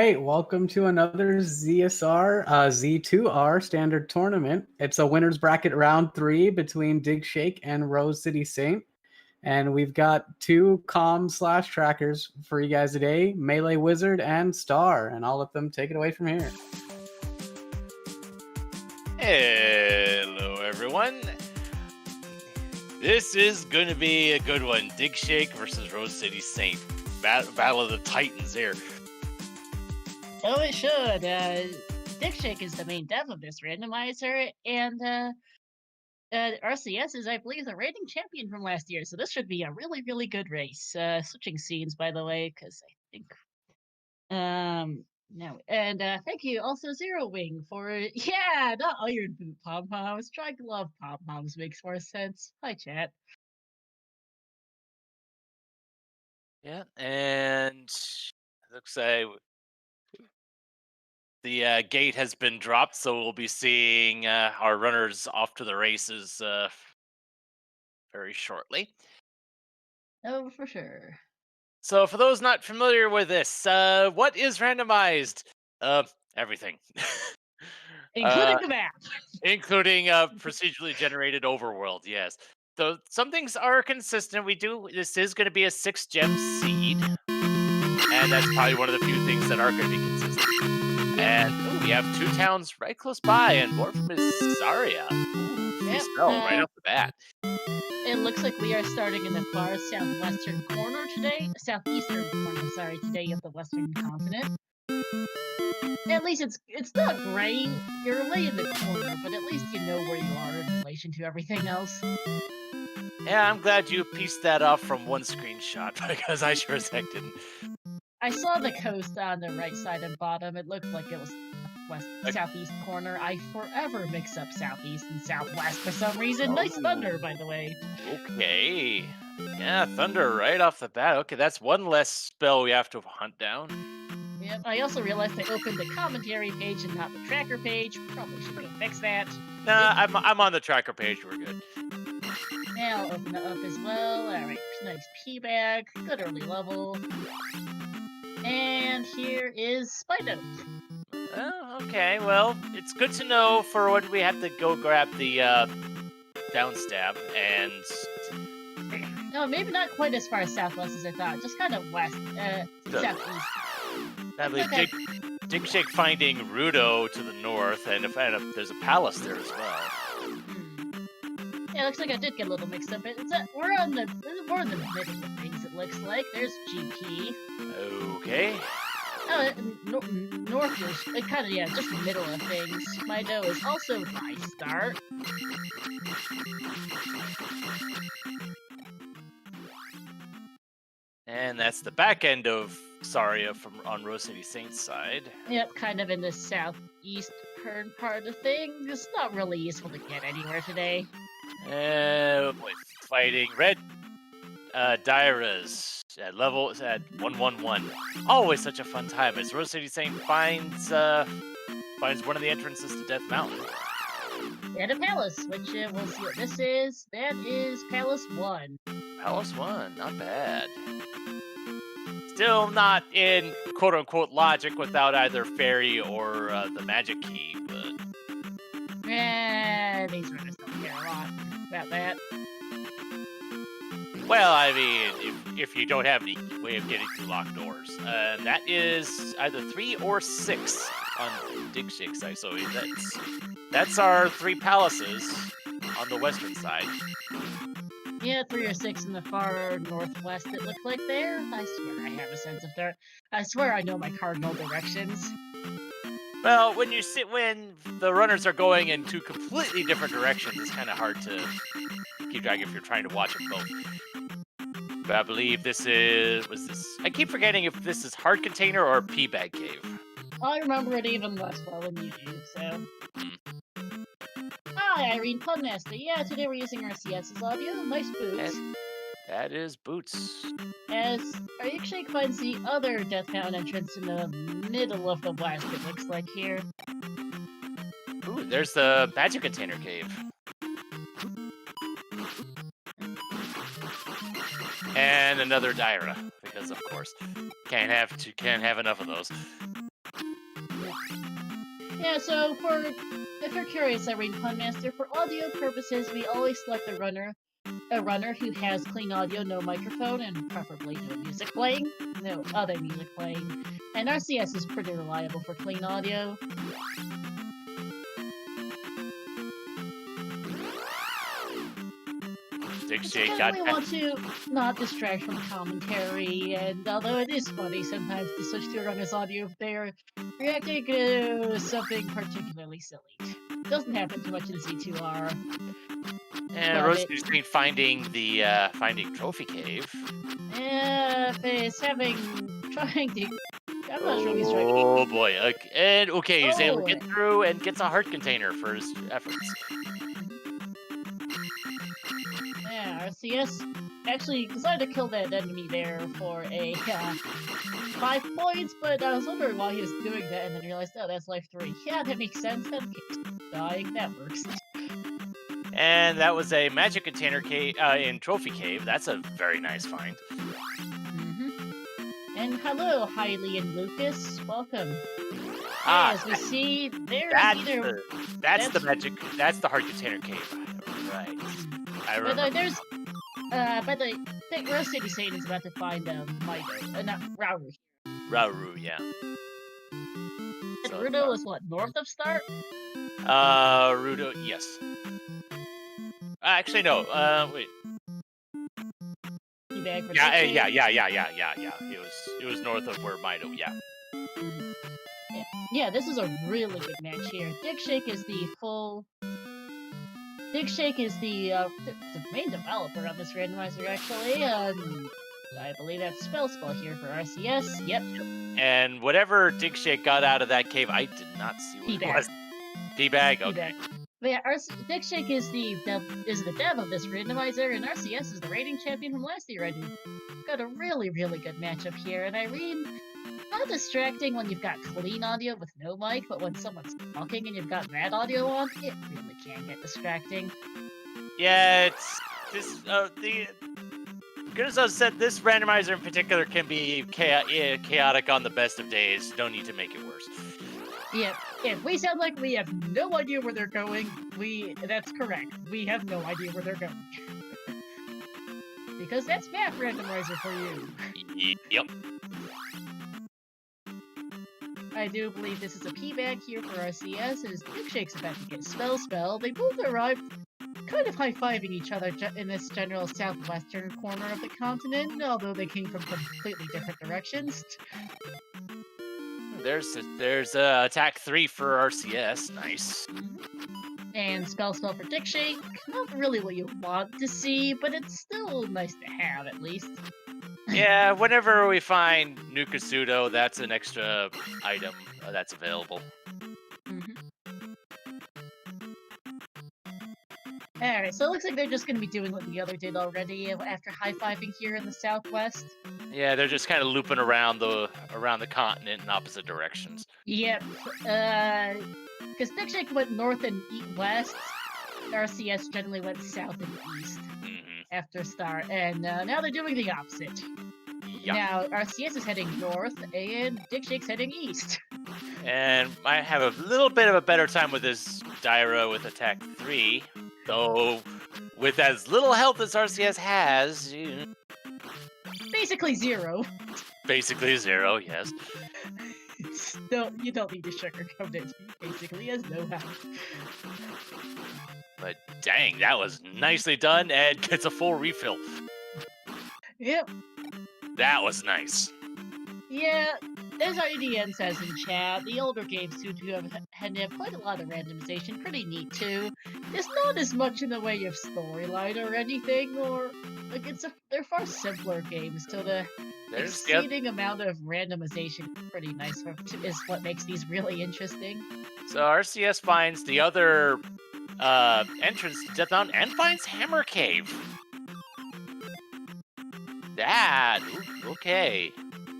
right, welcome to another ZSR Z2R standard tournament. It's a winners bracket round 3 between digshake and RoseCitySaint. And we've got two com/trackers for you guys today, Melee Wizard and Star, and I'll let them take it away from here. Hello, everyone. This is going to be a good one. Digshake versus RoseCitySaint. Battle of the Titans here. Oh, it should. Digshake is the main dev of this randomizer, and RCS is, I believe, the reigning champion from last year, so this should be a really, really good race. Switching scenes, by the way, because I think... No, and thank you also Zero Wing for, not Iron Boot pom-poms. Try glove pom-poms makes more sense. Hi, chat. Yeah, and it looks like the gate has been dropped, so we'll be seeing our runners off to the races very shortly. Oh, for sure. So for those not familiar with this, what is randomized? Everything. Including the map. Including procedurally generated overworld, yes. So some things are consistent. This is going to be a 6-gem seed. And that's probably one of the few things that are going to be consistent. And we have 2 towns right close by, and more from Saria. Free spell right off the bat. It looks like we are starting in the far southwestern corner today. Southeastern corner, sorry, today of the western continent. At least it's not great. You're way in the corner, but at least you know where you are in relation to everything else. Yeah, I'm glad you pieced that off from one screenshot, because I sure as heck didn't. I saw the coast on the right side and bottom. It looked like it was southeast corner. I forever mix up southeast and southwest for some reason. Nice thunder, by the way. Okay. Yeah, thunder right off the bat. Okay, that's one less spell we have to hunt down. Yep, I also realized I opened the commentary page and not the tracker page. Probably should have fixed that. Nah, I'm on the tracker page. We're good. Yeah, I'll open it up as well. Alright, nice P-bag. Good early level. And here is Spider. Oh, okay. Well, it's good to know for when we have to go grab the downstab and... No, maybe not quite as far southwest as I thought. Just kind of west, southeast. I believe Digshake finding Rudo to the north, and if there's a palace there as well. Yeah, looks like I did get a little mixed up. We're in the middle of things. It looks like there's GP. Okay. Oh, north is kind of just the middle of things. Mido is also my start. And that's the back end of Saria on RoseCitySaint's side. Yep, kind of in the southeast part of things. It's not really useful to get anywhere today. Fighting red Dairas at 111. Always such a fun time as RoseCitySaint finds one of the entrances to Death Mountain. And a palace, which we'll see what this is. That is Palace 1. Palace 1, not bad. Still not in quote-unquote logic without either fairy or the magic key, but... These runners don't care a lot about that. Well, I mean, if you don't have any way of getting through locked doors. That is either 3 or 6 on Digshake's side, so that's our 3 palaces on the western side. Yeah, 3 or 6 in the far northwest, it looked like there. I swear I have a sense of that. I swear I know my cardinal directions. Well, when the runners are going in 2 completely different directions, it's kind of hard to keep track if you're trying to watch them both. But I believe I keep forgetting if this is Hard Container or P-Bag Cave. I remember it even less well than you do, so... Hi, Irene Pugmaster. Yeah, today we're using RCS's audio. Nice boots. And that is Boots. As Digshake finds the other Death Mountain entrance in the middle of the west, it looks like here. Ooh, there's the Magic Container Cave. And another Daira, because of course, can't have enough of those. Yeah, so if you're curious, Irene Punmaster, for audio purposes, we always select a runner who has clean audio, no microphone, and preferably no music playing, no other music playing. And RCS is pretty reliable for clean audio. Digshake I got definitely want to not distract from commentary, and although it is funny sometimes to switch to a runner's audio if they're reacting to something particularly silly. Doesn't happen too much in Z2R. and Love it. RoseCitySaint finding the finding trophy cave. If it's trying to. I'm not sure he's trying. Oh boy! Okay, he's able to Oh. get through and gets a heart container for his efforts. Yeah, RCS actually decided to kill that enemy there for a 5 points, but I was wondering why he was doing that, and then realized, oh, that's life 3. Yeah, that makes sense. That keeps dying. That works. And that was a magic container cave in Trophy Cave. That's a very nice find. And hello, Hailey and Lucas. Welcome. Ah, As we see, there is that's either. that's the magic. That's the heart container cave. Right. I But remember. there's. But I think RoseCitySaint is about to find Mido. Not Rauru. Rauru, yeah. And So, Rudo is what, north of Start? Rudo, yes. Actually, no. Wait. Teabag for Yeah, Digshake. It was north of where Mido. Yeah. Yeah, this is a really good match here. Digshake is the full. Digshake is the main developer of this randomizer, actually. I believe that's Spell here for RCS. Yep. And whatever Digshake got out of that cave, I did not see what it Teabag. was. Teabag? Okay. But yeah, Digshake is the dev of this randomizer, and RCS is the rating champion from last year. And got a really, really good matchup here. And Irene, not distracting when you've got clean audio with no mic, but when someone's talking and you've got that audio on, it really can get distracting. Yeah, it's this. Good as I said, this randomizer in particular can be chaotic on the best of days. Don't need to make it worse. Yeah, if we sound like we have no idea where they're going, that's correct. We have no idea where they're going. Because that's Map Randomizer for you. Yep. I do believe this is a P-bag here for RCS, as Digshake's about to get Spell. They both arrived kind of high-fiving each other in this general southwestern corner of the continent, although they came from completely different directions. There's attack 3 for RCS. Nice. And Spell for Digshake. Not really what you want to see, but it's still nice to have, at least. Yeah, whenever we find Nukasudo, that's an extra item that's available. Alright, so it looks like they're just going to be doing what the other did already after high-fiving here in the southwest. Yeah, they're just kind of looping around the continent in opposite directions. Yep. Because Digshake went north and west, RCS generally went south and east after start, and now they're doing the opposite. Yep. Now RCS is heading north, and Digshake's heading east. And I have a little bit of a better time with this Dyra with attack 3, though with as little health as RCS has. Basically 0. Basically 0, yes. You don't need to sugarcoat it. He basically has no health. But dang, that was nicely done and gets a full refill. Yep. That was nice. Yeah, as our EDN says in chat, the older games do have quite a lot of randomization. Pretty neat too. There's not as much in the way of storyline or anything, or like they're far simpler games. So the exceeding amount of randomization is pretty nice. Is what makes these really interesting. So RCS finds the other entrance to Death Mountain and finds Hammer Cave. That okay.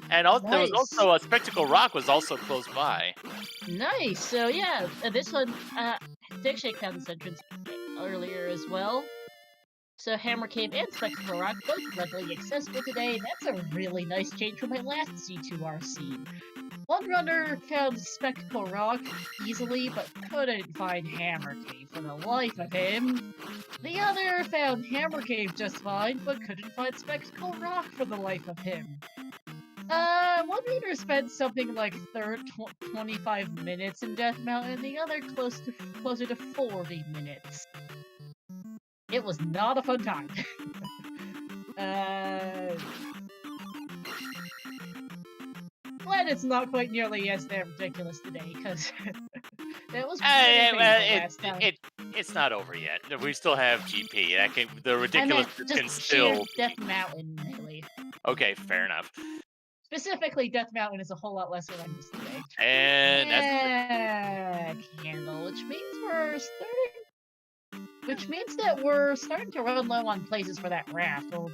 And also, there was also a Spectacle Rock was also close by. Nice. So yeah, this one, Digshake found this entrance earlier as well. So Hammer Cave and Spectacle Rock both readily accessible today. That's a really nice change from my last Z2R seed. One runner found Spectacle Rock easily, but couldn't find Hammer Cave for the life of him. The other found Hammer Cave just fine, but couldn't find Spectacle Rock for the life of him. One reader spent something like 25 minutes in Death Mountain, the other closer to 40 minutes. It was not a fun time. Glad it's not quite nearly as damn ridiculous today, because that was pretty painful last time. It's not over yet. We still have GP. The ridiculous can just still Death Mountain, really. Okay, fair enough. Specifically, Death Mountain is a whole lot less horrendous today. And that's Candle, which means that we're starting to run low on places for that raft. Or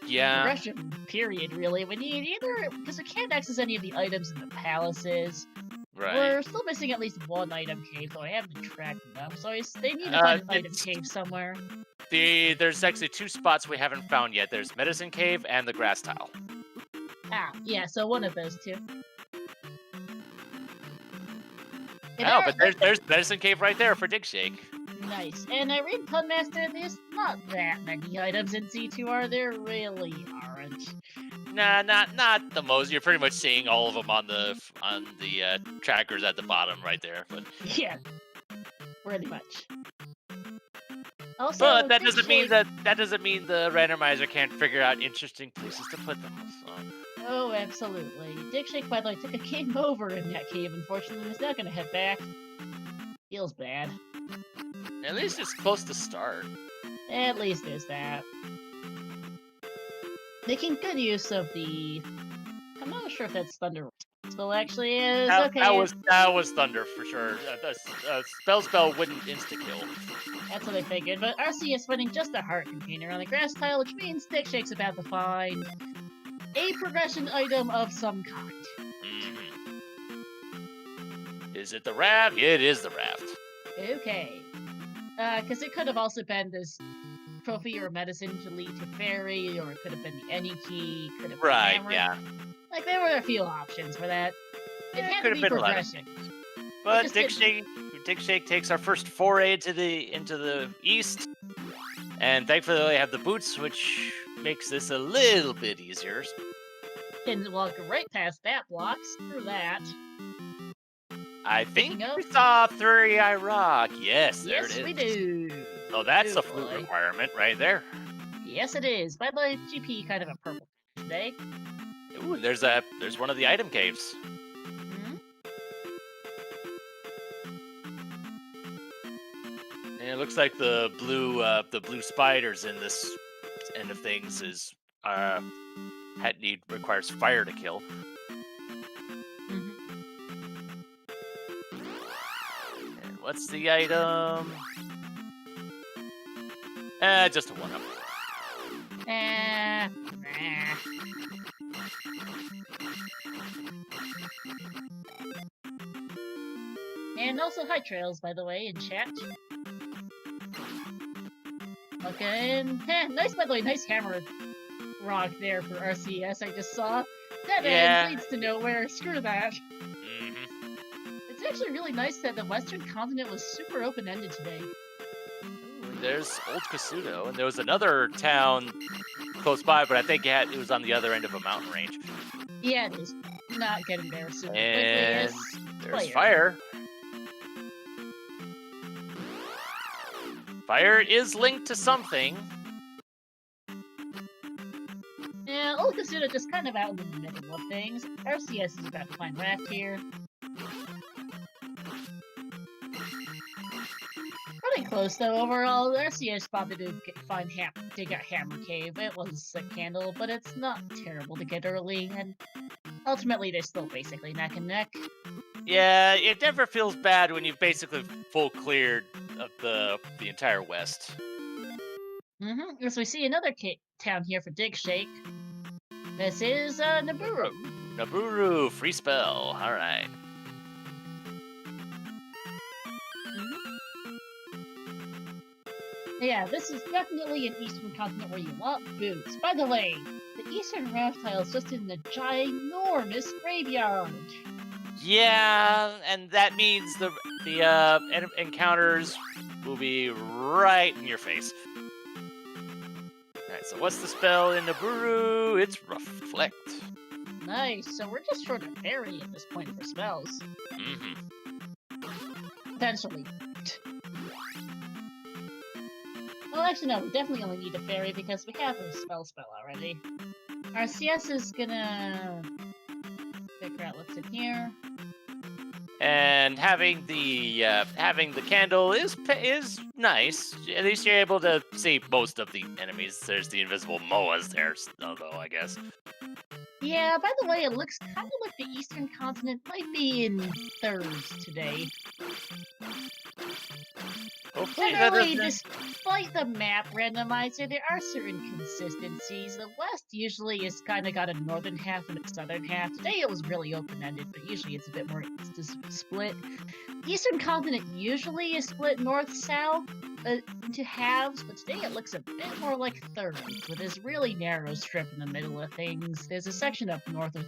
progression period, really. We need either, because we can't access any of the items in the palaces. Right. We're still missing at least one item cave, though I haven't been tracking them. So they need to find an item cave somewhere. There's actually 2 spots we haven't found yet. There's Medicine Cave and the Grass Tile. Ah, yeah, so one of those two. But there's Medicine Cave right there for Digshake. Nice. And Irene Punmaster, there's not that many items in Z2R. There really aren't. Nah, not the most. You're pretty much seeing all of them on the trackers at the bottom right there. But yeah, pretty much. Also, but that doesn't mean the randomizer can't figure out interesting places to put them. So. Oh, absolutely. Digshake, by the way, took a game over in that cave, unfortunately, and is not going to head back. Feels bad. At least it's close to start. At least there's that. Making good use of the... I'm not sure if that's Thunder Spell actually is. That was Thunder for sure. Spell wouldn't insta-kill. That's what I figured, but RC is finding just a heart container on the grass tile, which means Digshake's about to find a progression item of some kind. Is it the raft? It is the raft. Okay. Because it could have also been this trophy or medicine to lead to fairy, or it could have been the any key, could have been hammer. Yeah. Like, there were a few options for that. It had could to have be been progression. But Digshake takes our first foray into the east, and thankfully they have the boots, which makes this a little bit easier. Can walk right past that block. Screw that. I think we saw 3-Eye Rock. Yes, there it is. Yes, we do. So that's a flute requirement right there. Yes, it is. By the way, GP kind of a purple today. Ooh, there's one of the item caves. Mm-hmm. And it looks like the blue spiders in this end of things is requires fire to kill. And what's the item? Just a 1-up. And also hi Trails, by the way, in chat. Okay, nice, by the way, nice hammer rock there for RCS, I just saw. That end leads to nowhere, screw that. It's actually really nice that the Western continent was super open-ended today. There's Old Kasuto, and there was another town close by, but I think it was on the other end of a mountain range. Yeah, it is. Not getting there super quickly. And there's fire. Fire is linked to something. Yeah, Old Kasuto just kind of out in the middle of things. RCS is about to find raft here. Pretty close though overall. RCS spotted to dig out Hammer Cave. It was a candle, but it's not terrible to get early, and ultimately they're still basically neck and neck. Yeah, it never feels bad when you've basically full cleared of the entire west. So we see another town here for Digshake. This is Naburu. Naburu, free spell. All right. Yeah, this is definitely an Eastern continent where you want boots. By the way, the Eastern Reptile is just in the ginormous graveyard. Yeah, and that means the encounters will be right in your face. Alright, so what's the spell in Nibiru? It's Reflect. Nice, so we're just short of fairy at this point for spells. Mm-hmm. Potentially. Well, actually, no, we definitely only need a fairy because we have a spell already. Our CS is gonna figure out what's in here. And having the candle is nice. At least you're able to see most of the enemies. There's the invisible Moas there, though, I guess. Yeah, by the way, it looks kind of like the Eastern continent might be in thirds today. Hopefully Generally, despite the map randomizer, there are certain consistencies. The West usually is kind of got a northern half and a southern half. Today it was really open-ended, but usually it's a bit more split. Eastern continent usually is split north-south into halves, but today it looks a bit more like thirds, with this really narrow strip in the middle of things. There's a section up north of,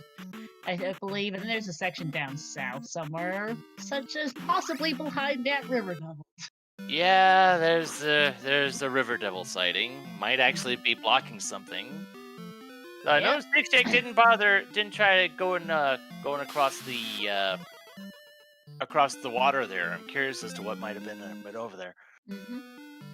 I believe, and then there's a section down south somewhere, such as possibly behind that river level. Yeah, there's a River Devil sighting. Might actually be blocking something. I noticed digshake didn't try going across the water there. I'm curious as to what might have been right over there. Mm-hmm.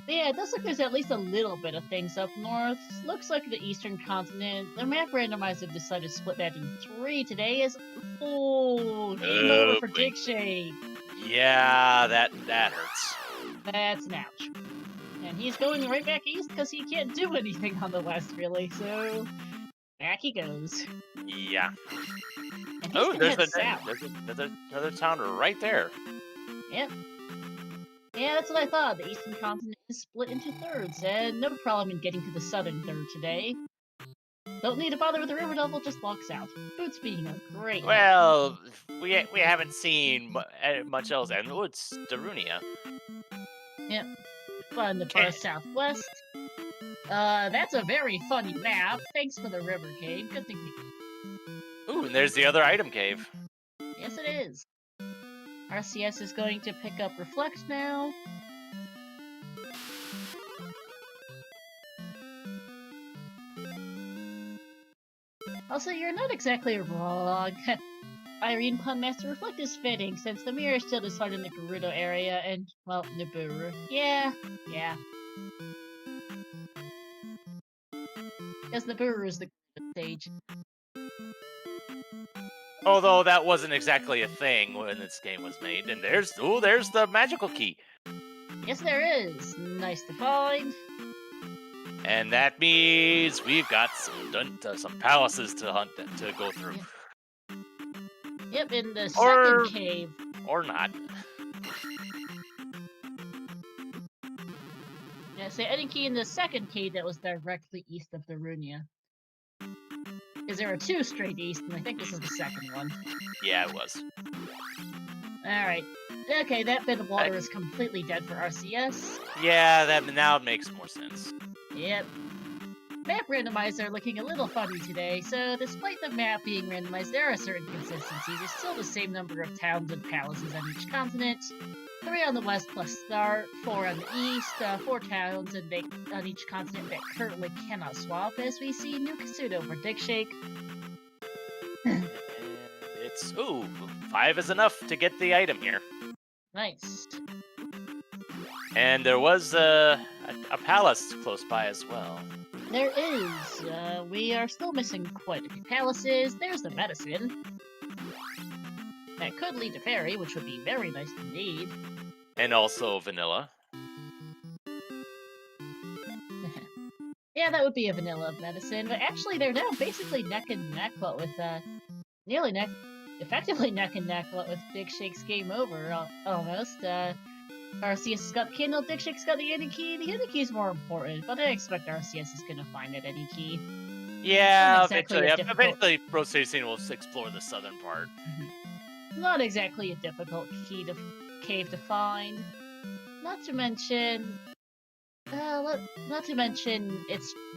Yeah, it does look there's at least a little bit of things up north. Looks like the Eastern continent. The map randomizer decided to split that in 3 today. Game over for digshake. Yeah, that hurts. That's an ouch. And he's going right back east because he can't do anything on the west, really, so back he goes. Yeah. And Oh, there's another town right there. Yep. Yeah, that's what I thought. The Eastern continent is split into thirds, and no problem in getting to the southern third today. Don't need to bother with the river devil, just walk south. Boots being a great Well, we haven't seen much else, and it's Darunia. Yep. Fun the far southwest. That's a very funny map. Thanks for the river cave. Good thing we... Ooh, and there's the other item cave. Yes, it is. RCS is going to pick up Reflect now. Also, you're not exactly wrong. Irene Punmaster Reflect is fitting, since the mirror is still displayed in the Gerudo area, and, well, Nibiru. Yeah. Because Nibiru is the stage. Although that wasn't exactly a thing when this game was made, and there's the magical key. Yes, there is. Nice to find. And that means we've got some palaces to hunt to go through. Yep, in the second cave. Or not. Yeah, so any key in the second cave that was directly east of the Runia. Because there are 2 straight east, and I think this is the second one. Yeah, it was. Alright. Okay, that bit of water is completely dead for RCS. Yeah, that now it makes more sense. Yep. Map randomizer looking a little funny today, so despite the map being randomized, there are certain consistencies. There's still the same number of towns and palaces on each continent. 3 on the west plus start, 4 on the east, 4 towns on each continent that currently cannot swap, as we see New Kasuto for digshake. It's 5 is enough to get the item here. Nice. And there was a palace close by as well. There is. We are still missing quite a few palaces. There's the medicine. That could lead to fairy, which would be very nice indeed. And also vanilla. Yeah, that would be a vanilla medicine. But actually, they're now basically neck and neck, what with effectively neck and neck, what with digshake's game over almost. RCS has got the candle, digshake's got the Any key. The Any key is more important, but I expect RCS is gonna find it Any key. Yeah, eventually RoseCitySaint will explore the southern part. Not exactly a difficult cave to find. Not to mention, Not to mention,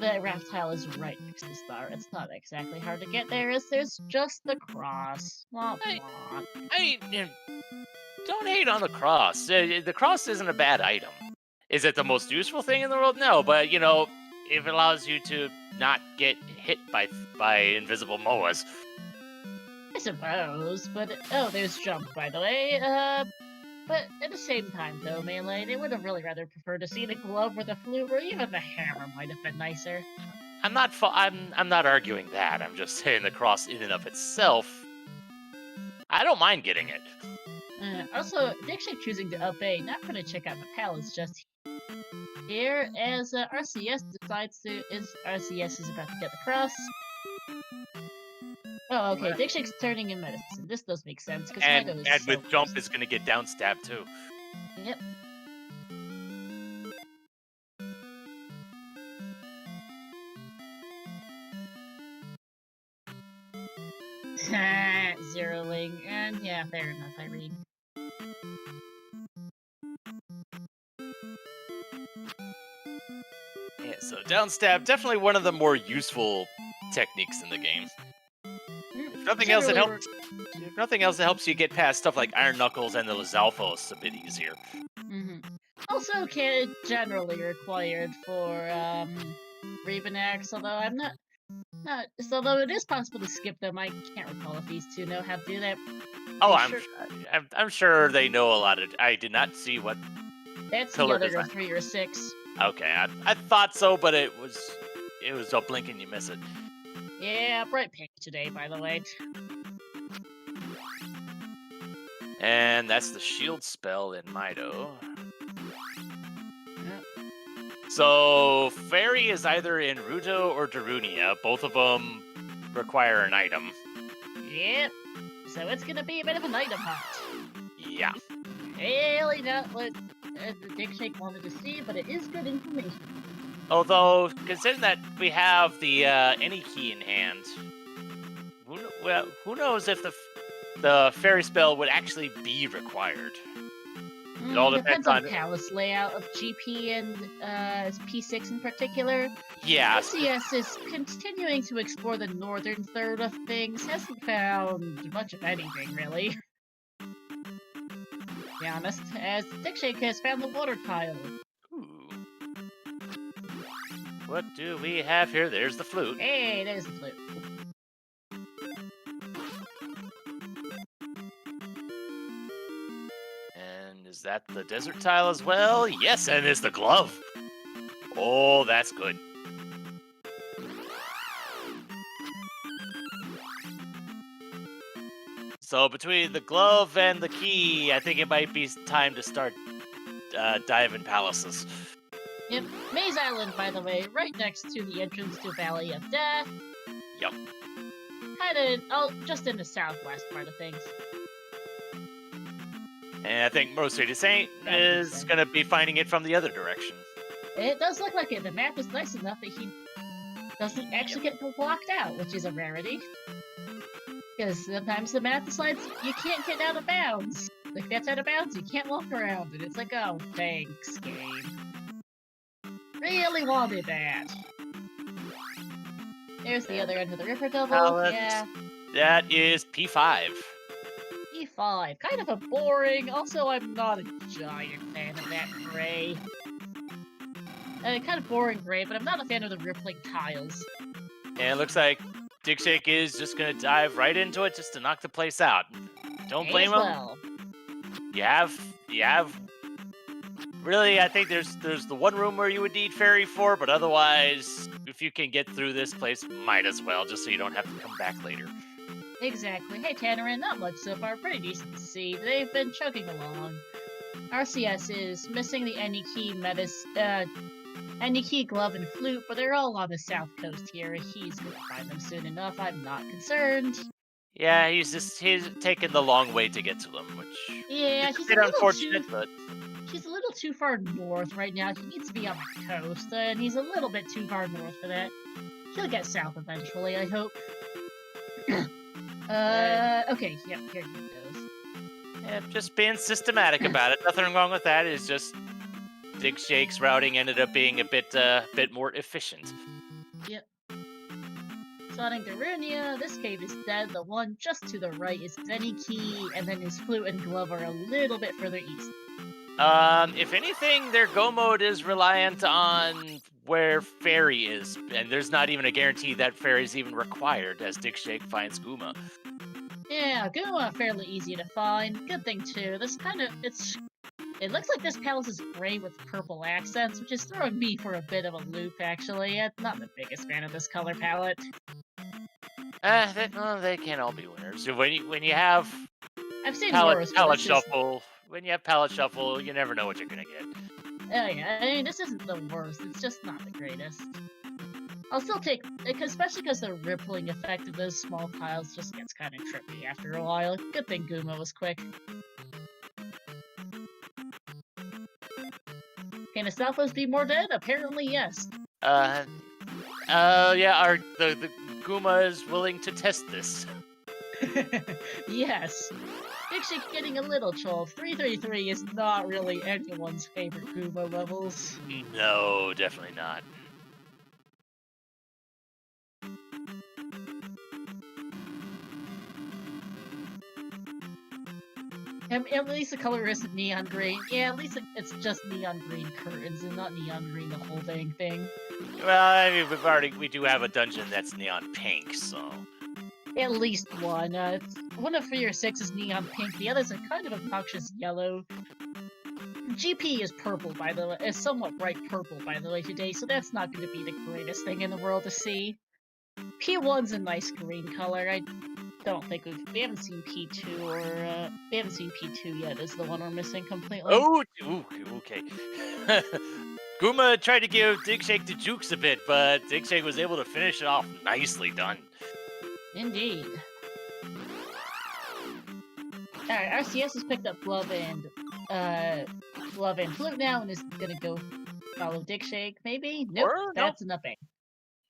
the reptile is right next to Star. It's not exactly hard to get there, as there's just the cross. Wah, I, wah. Don't hate on the cross. The cross isn't a bad item. Is it the most useful thing in the world? No, but if it allows you to not get hit by invisible moas. I suppose, but there's jump, by the way. But at the same time, though, Melee, they would have really rather preferred to see the glove or the flute, or even the hammer might have been nicer. I'm not arguing that. I'm just saying the cross in and of itself, I don't mind getting it. Also, digshake choosing to obey, not going to check out the palace just here, as RCS RCS is about to get the cross. Oh, okay. Digshake's turning in medicine. This does make sense because And Mido is with so jump close. is going to get down stabbed too. Yep. Zeroing, and yeah, fair enough, Irene. Yeah, so down stab, definitely one of the more useful techniques in the game. If nothing else, it helps. If nothing else, it helps you get past stuff like Iron Knuckles and the Lizalfos a bit easier. Also, generally required for Rebanax, although I'm not. Although it is possible to skip them, I can't recall if these two know how to do that. Oh, I'm sure they know a lot of. I did not see what. That's color the other design. 3 or 6. Okay, I thought so, but it was a blink and you miss it. Yeah, bright pink today, by the way. And that's the shield spell in Mido. Yep. So Fairy is either in Ruto or Darunia. Both of them require an item. Yep. So it's gonna be a bit of an item hunt. Yeah. Really not what the Digshake wanted to see, but it is good information. Although, considering that we have the any key in hand, who knows if the fairy spell would actually be required? It all Depends depends on palace layout of GP and P6 in particular. Yeah. RCS is continuing to explore the northern third of things. Hasn't found much of anything, really. To be honest, as Digshake has found the water tile. Ooh. What do we have here? There's the flute. Hey, there's the flute. And is that the desert tile as well? Yes, and it's the glove. Oh, that's good. So between the glove and the key, I think it might be time to start diving palaces. Yep, Maze Island, by the way, right next to the entrance to Valley of Death. Yep. Just in the southwest part of things. And I think RoseCitySaint is going to be finding it from the other direction. It does look like it. The map is nice enough that he doesn't actually get blocked out, which is a rarity. Because sometimes the map decides you can't get out of bounds. If that's out of bounds, you can't walk around it. It's like, oh, thanks, game. Really wanted that. There's the other end of the river double. Yeah. That is P5. P5. Kind of a boring. Also, I'm not a giant fan of that gray. Kind of boring gray, but I'm not a fan of the rippling tiles. And it looks like Digshake is just going to dive right into it just to knock the place out. Don't blame him. Well. You have. Really, I think there's the one room where you would need fairy for, but otherwise, if you can get through this place, might as well, just so you don't have to come back later. Exactly. Hey, Tannerin, not much so far. Pretty decent to see. They've been chugging along. RCS is missing the any key, glove, and flute, but they're all on the south coast here. He's gonna find them soon enough. I'm not concerned. Yeah, he's taking the long way to get to them, which yeah, is a bit unfortunate, but he's a little too far north right now. He needs to be on the coast, and he's a little bit too far north for that. He'll get south eventually, I hope. Okay, yep, here he goes. Yeah, just being systematic about it. Nothing wrong with that. It's just Digshake's routing ended up being a bit more efficient. Yep. Starting Darunia, this cave is dead. The one just to the right is Key, and then his flute and glove are a little bit further east. If anything, their go mode is reliant on where Fairy is, and there's not even a guarantee that Fairy is even required as Digshake finds Guma. Yeah, Guma fairly easy to find. Good thing too. It looks like this palace is gray with purple accents, which is throwing me for a bit of a loop, actually. I'm not the biggest fan of this color palette. They can't all be winners. So when you have I've seen palette worse, but this is- shuffle, when you have palette shuffle, you never know what you're gonna get. Oh yeah, I mean, this isn't the worst. It's just not the greatest. I'll still take, especially because the rippling effect of those small tiles just gets kind of trippy after a while. Good thing Guma was quick. Can the Southwest be more dead? Apparently, yes. Yeah, the Guma is willing to test this. Yes. Digshake getting a little trolled. 333 is not really anyone's favorite Guma levels. No, definitely not. At least the color isn't neon green. Yeah, at least it's just neon green curtains and not neon green the whole dang thing. Well, I mean, we do have a dungeon that's neon pink, so. At least one. One of your 6 is neon pink. The other's a kind of obnoxious yellow. GP is purple, by the way. Is somewhat bright purple, by the way, today. So that's not going to be the greatest thing in the world to see. P1's a nice green color. I don't think we haven't seen P2 or we haven't seen P2 yet. Is the one we're missing completely? Oh, okay. Guma tried to give Digshake the jukes a bit, but Digshake was able to finish it off. Nicely done. Indeed. Alright, RCS has picked up glove and flute now and is gonna go follow Digshake, maybe? Nope, that's enough A.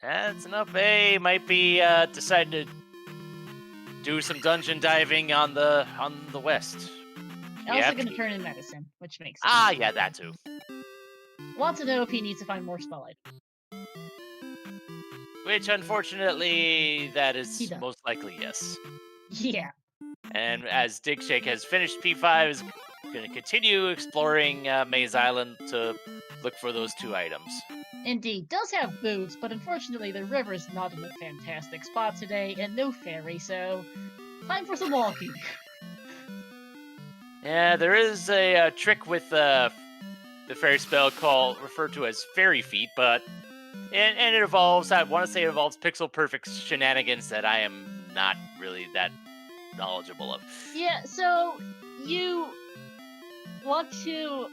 That's enough A. Might be deciding to do some dungeon diving on the west. Also gonna turn in medicine, which makes sense. Ah, yeah, that too. Wants to know if he needs to find more spotlight. Which, unfortunately, that is most likely yes. Yeah. And as Digshake has finished P5, is going to continue exploring Maze Island to look for those 2 items. Indeed, does have boots, but unfortunately the river's not in a fantastic spot today, and no ferry, so time for some walking. Yeah, there is a trick with the fairy spell referred to as fairy feet, but and it involves, I want to say it involves pixel perfect shenanigans that I am not really that knowledgeable of. Yeah, so you want to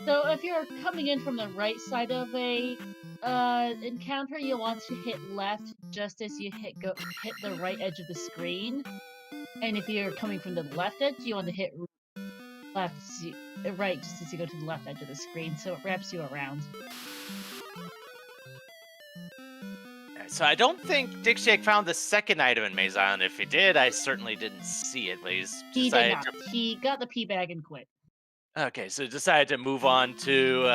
so if you're coming in from the right side of a encounter, you want to hit left just as you hit the right edge of the screen. And if you're coming from the left edge, you want to hit right just as you go to the left edge of the screen, so it wraps you around. So I don't think Digshake found the second item in Maze Island. If he did, I certainly didn't see it, but he did not. He got the pea bag and quit. Okay, so decided to move on to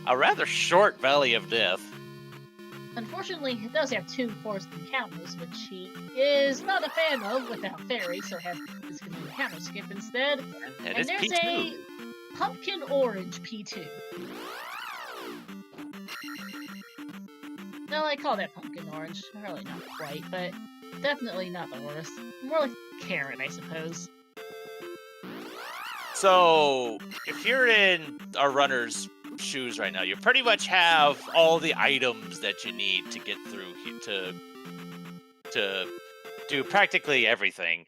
a rather short Valley of Death. Unfortunately, it does have 2 forced encounters, which he is not a fan of without fairy, so is going to encounter skip instead. And there's P2. a pumpkin orange P2. No, I call that pumpkin orange. Really not quite, but definitely not the worst. More like carrot, I suppose. So, if you're in a runner's shoes right now, you pretty much have all the items that you need to get through to do practically everything.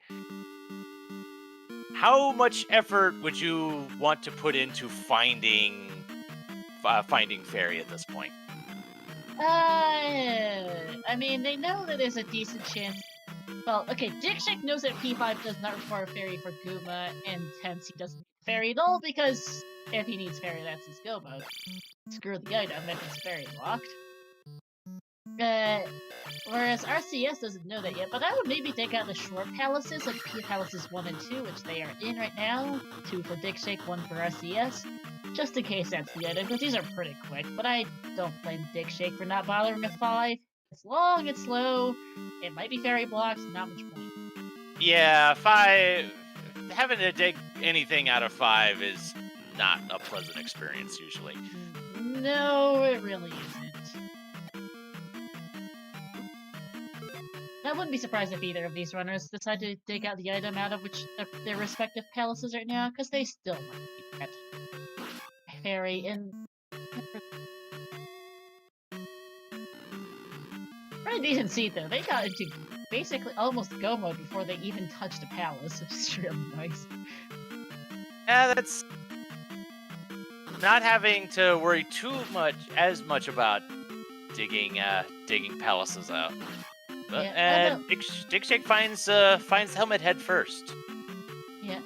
How much effort would you want to put into finding Fairy at this point? I mean, they know that there's a decent chance. Well, okay, Digshake knows that P5 does not require fairy for Guma, and hence he doesn't need fairy at all, because if he needs fairy, that's his go mode. Screw the item if it's fairy locked. Whereas RCS doesn't know that yet, but I would maybe take out the short palaces, like P Palaces 1 and 2, which they are in right now. 2 for digshake, 1 for RCS. Just in case that's the item, because these are pretty quick, but I don't blame digshake for not bothering with 5. It's long, it's slow, it might be fairy blocks, not much point. Yeah, 5. Having to dig anything out of 5 is not a pleasant experience usually. No, it really isn't. I wouldn't be surprised if either of these runners decide to dig out the item out of which their respective palaces right now, because they still might be that fairy and pretty decent seed though. They got into basically almost go mode before they even touched the palace, which is really nice. Yeah, that's not having to worry as much about digging palaces out. But, Yeah, and digshake finds Helmet Head first. Yeah.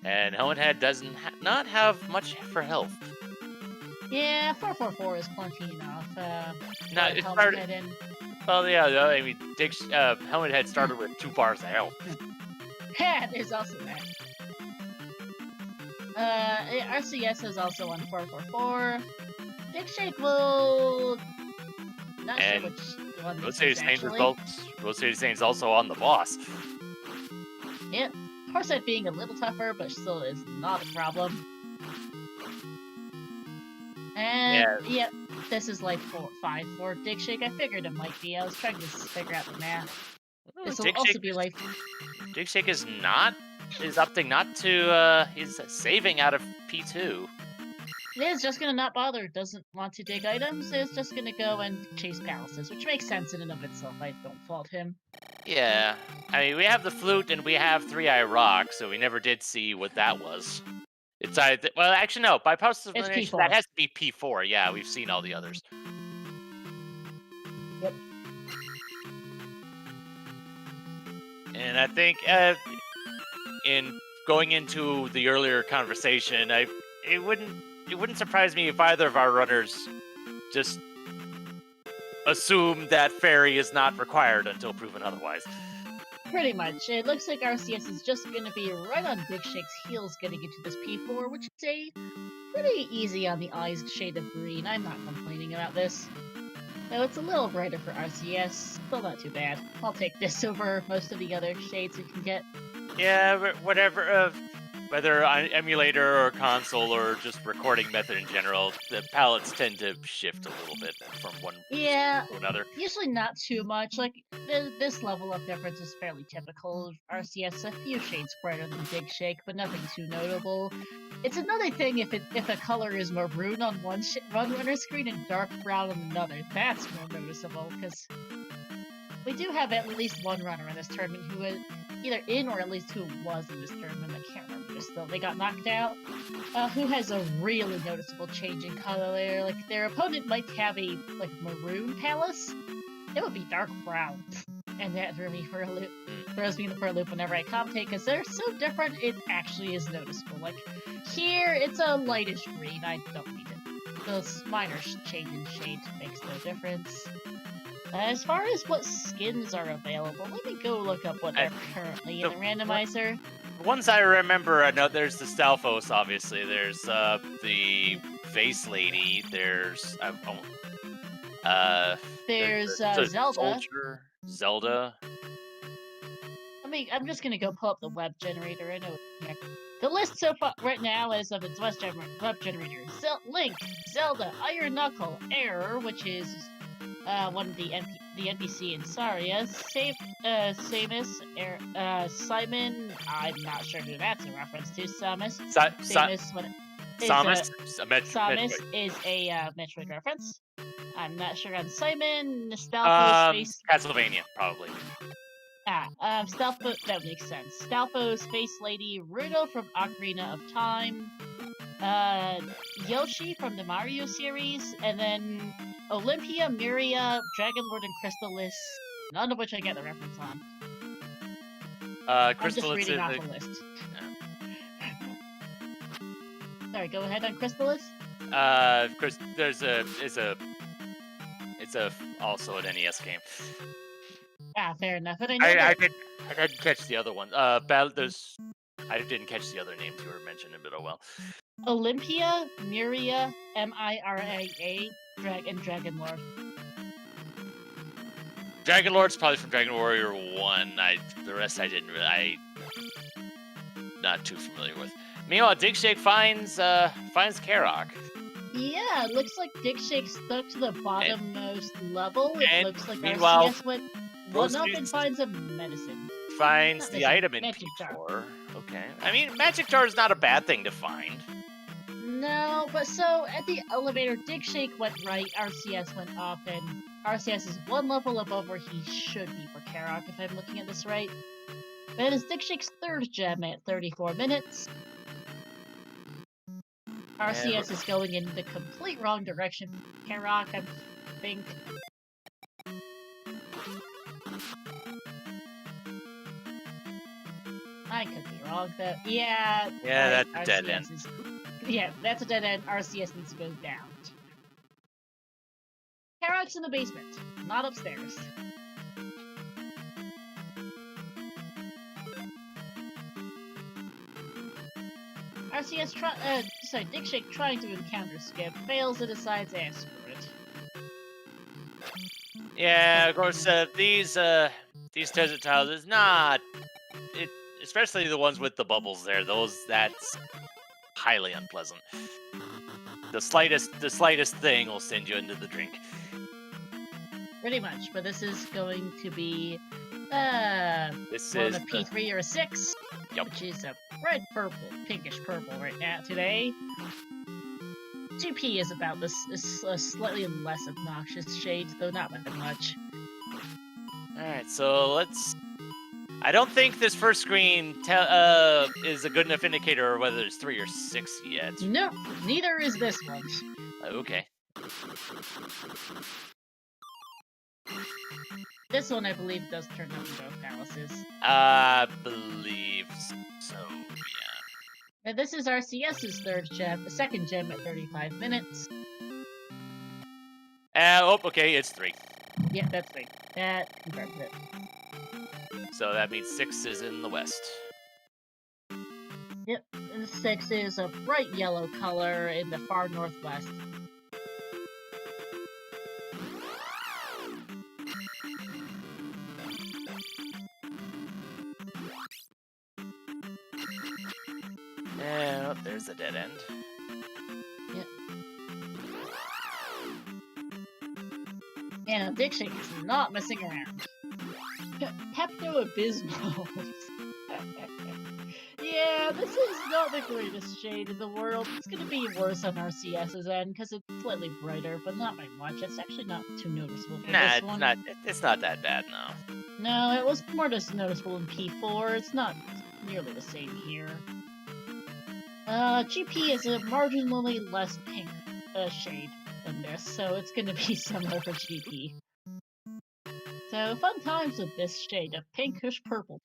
And Helmet Head doesn't not have much for health. Yeah, 444 is plenty enough. No, it started. Well, yeah, I mean, Helmet Head started with 2 bars of health. Yeah, there's also that. RCS is also on 444. Digshake will. Not and sure which one. RoseCitySaint is also on the boss. Yeah, Horsehead being a little tougher, but still is not a problem. And yeah, this is like 5 for digshake. I figured it might be. I was trying to figure out the math. This will also be like. Digshake is opting not to. He's saving out of P2. It's just gonna not bother. Doesn't want to dig items. It's just gonna go and chase palaces, which makes sense in and of itself. I don't fault him. Yeah, I mean we have the flute and we have 3-Eye Rock, so we never did see what that was. It's well, actually no. By post elimination, that has to be P4. Yeah, we've seen all the others. Yep. And I think in going into the earlier conversation, it wouldn't surprise me if either of our runners just assume that fairy is not required until proven otherwise. Pretty much. It looks like RCS is just going to be right on digshake's heels getting into this P4, which is a pretty easy on the eyes shade of green. I'm not complaining about this. Though it's a little brighter for RCS, still not too bad. I'll take this over most of the other shades we can get. Yeah, whatever. Whether on emulator or console or just recording method in general, the palettes tend to shift a little bit from one to another. Usually not too much. Like, this level of difference is fairly typical of RCS. A few shades brighter than digshake, but nothing too notable. It's another thing if a color is maroon on one runner screen and dark brown on another. That's more noticeable, because we do have at least one runner in this tournament who is either in or at least who was in this tournament. I can't remember still. They got knocked out. Who has a really noticeable change in color there. Like, their opponent might have a, like, maroon palace. It would be dark brown. And that throws me for a loop whenever I commentate, because they're so different, it actually is noticeable. Like, here, it's a lightish green. I don't need it. Those minor change in shade makes no difference. As far as what skins are available, let me go look up what they're currently in the randomizer. The ones I remember, I know there's the Stalfos, obviously. There's the Face Lady. There's Zelda. Soldier, Zelda. I'm just gonna go pull up the web generator. I know the list so far right now is of its web generator: Link, Zelda, Iron Knuckle, Error, which is one of the NPC in Saria, Samus, Simon. I'm not sure who that's a reference to. Samus. Samus is a Metroid reference. I'm not sure on Simon. Stalfo Castlevania, probably. Stalfo, that makes sense. Stalfo, Space Lady, Rudo from Ocarina of Time, Yoshi from the Mario series, and then Olympia, Miria, Dragon Lord, and Crystallis, none of which I get the reference on. I'm just reading off the list. Sorry, go ahead on Crystallis. It's it's also an NES game. Ah, fair enough. But I didn't catch the other one. I didn't catch the other names you were mentioning, but oh well. Olympia, Miria, Miraa, and Dragon Lord. Dragon Lord's probably from Dragon Warrior 1. The rest I didn't really. Not too familiar with. Meanwhile, digshake finds Karok. Yeah, it looks like digshake stuck to the bottommost level. It looks like meanwhile, RCS went one up and finds a medicine. Finds the item in P4. Okay. I mean, magic jar is not a bad thing to find. No, but so at the elevator, digshake went right, RCS went up, and RCS is one level above where he should be for Karok, if I'm looking at this right. That is digshake's third gem at 34 minutes. RCS is going in the complete wrong direction. Karok, I think. I could be wrong, though. Yeah, that's a dead end. Yeah, that's a dead end. RCS needs to go down. Karok's in the basement, not upstairs. Digshake trying to encounter Skip, fails and decides to ask for it. Yeah, of course, these desert tiles is not... especially the ones with the bubbles there, that's highly unpleasant. The slightest thing will send you into the drink. Pretty much, but this is going to be a P3 or a 6, which is a red purple, pinkish purple right now today. 2P is about this a slightly less obnoxious shade, though not by much. Alright, so let's... I don't think this first screen is a good enough indicator of whether there's 3 or 6 yet. No, neither is this one. Okay. This one, I believe, does turn up in both palaces. I believe so, yeah. And this is RCS's third gem, the second gem at 35 minutes. Okay, it's 3. Yeah, that's 3. That confirms it. So that means 6 is in the west. Yep, and 6 is a bright yellow color in the far northwest. And there's a dead end. Yep. And digshake is not messing around. Pepto-Bismol. Yeah, this is not the greatest shade in the world. It's gonna be worse on RCS's end because it's slightly brighter, but not by much. It's actually not too noticeable for this one. It's not that bad, no. No, it was more just noticeable in P4. It's not nearly the same here. GP is a marginally less pink shade than this, so it's gonna be similar for GP. So, fun times with this shade of pinkish purple.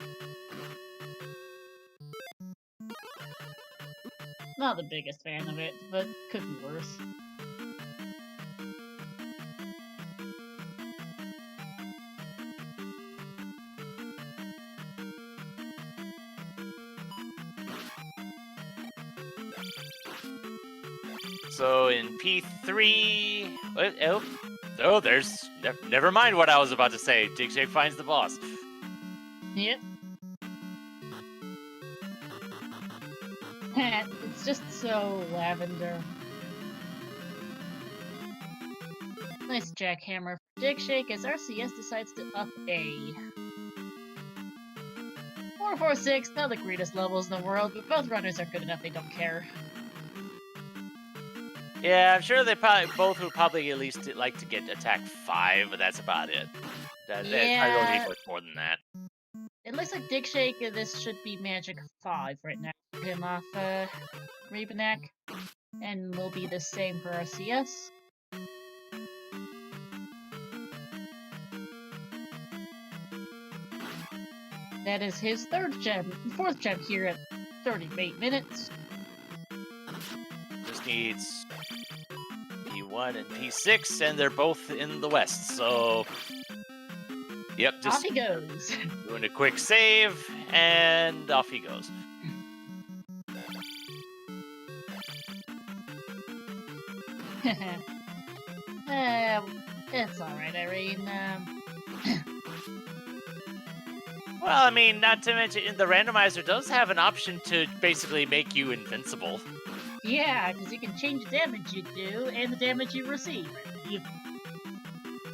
Not the biggest fan of it, but could be worse. So in P3... Oh, there's... Never mind what I was about to say. Digshake finds the boss. Yep. It's just so lavender. Nice jackhammer for digshake as RCS decides to up A. 446, not the greatest levels in the world, but both runners are good enough they don't care. Yeah, I'm sure they both would probably at least like to get attack 5, but that's about it. I don't need much more than that. It looks like digshake, this should be magic 5 right now. Him off Rabenak, and will be the same for RCS. That is his fourth gem here at 38 minutes. Just needs P1 P1 and P6, and they're both in the west. So, yep, Off just he goes. doing a quick save, and off he goes. It's alright, Irene. Well, I mean, not to mention, the randomizer does have an option to basically make you invincible. Yeah, because you can change the damage you do and the damage you receive.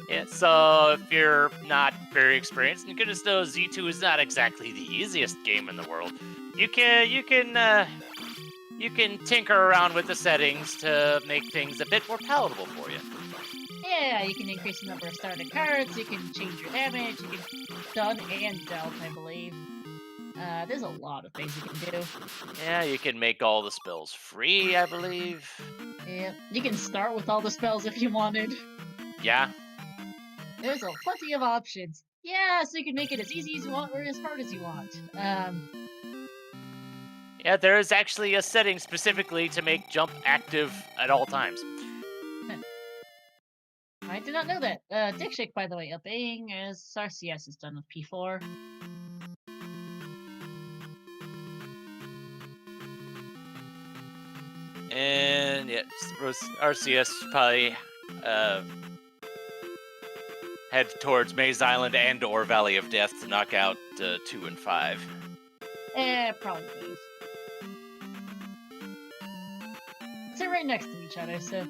Yeah, so if you're not very experienced, and goodness knows Z2 is not exactly the easiest game in the world, you can tinker around with the settings to make things a bit more palatable for you. Yeah, you can increase the number of starting cards, you can change your damage, you can stun and dealt, I believe. There's a lot of things you can do. Yeah, you can make all the spells free, I believe. Yeah, you can start with all the spells if you wanted. Yeah. There's plenty of options. Yeah, so you can make it as easy as you want or as hard as you want. Yeah, there is actually a setting specifically to make jump active at all times. I did not know that. Digshake, by the way, obeying as RCS is done with P4. And yeah, RCS probably head towards Maze Island and or Valley of Death to knock out 2 and 5. Probably both. They're right next to each other, so...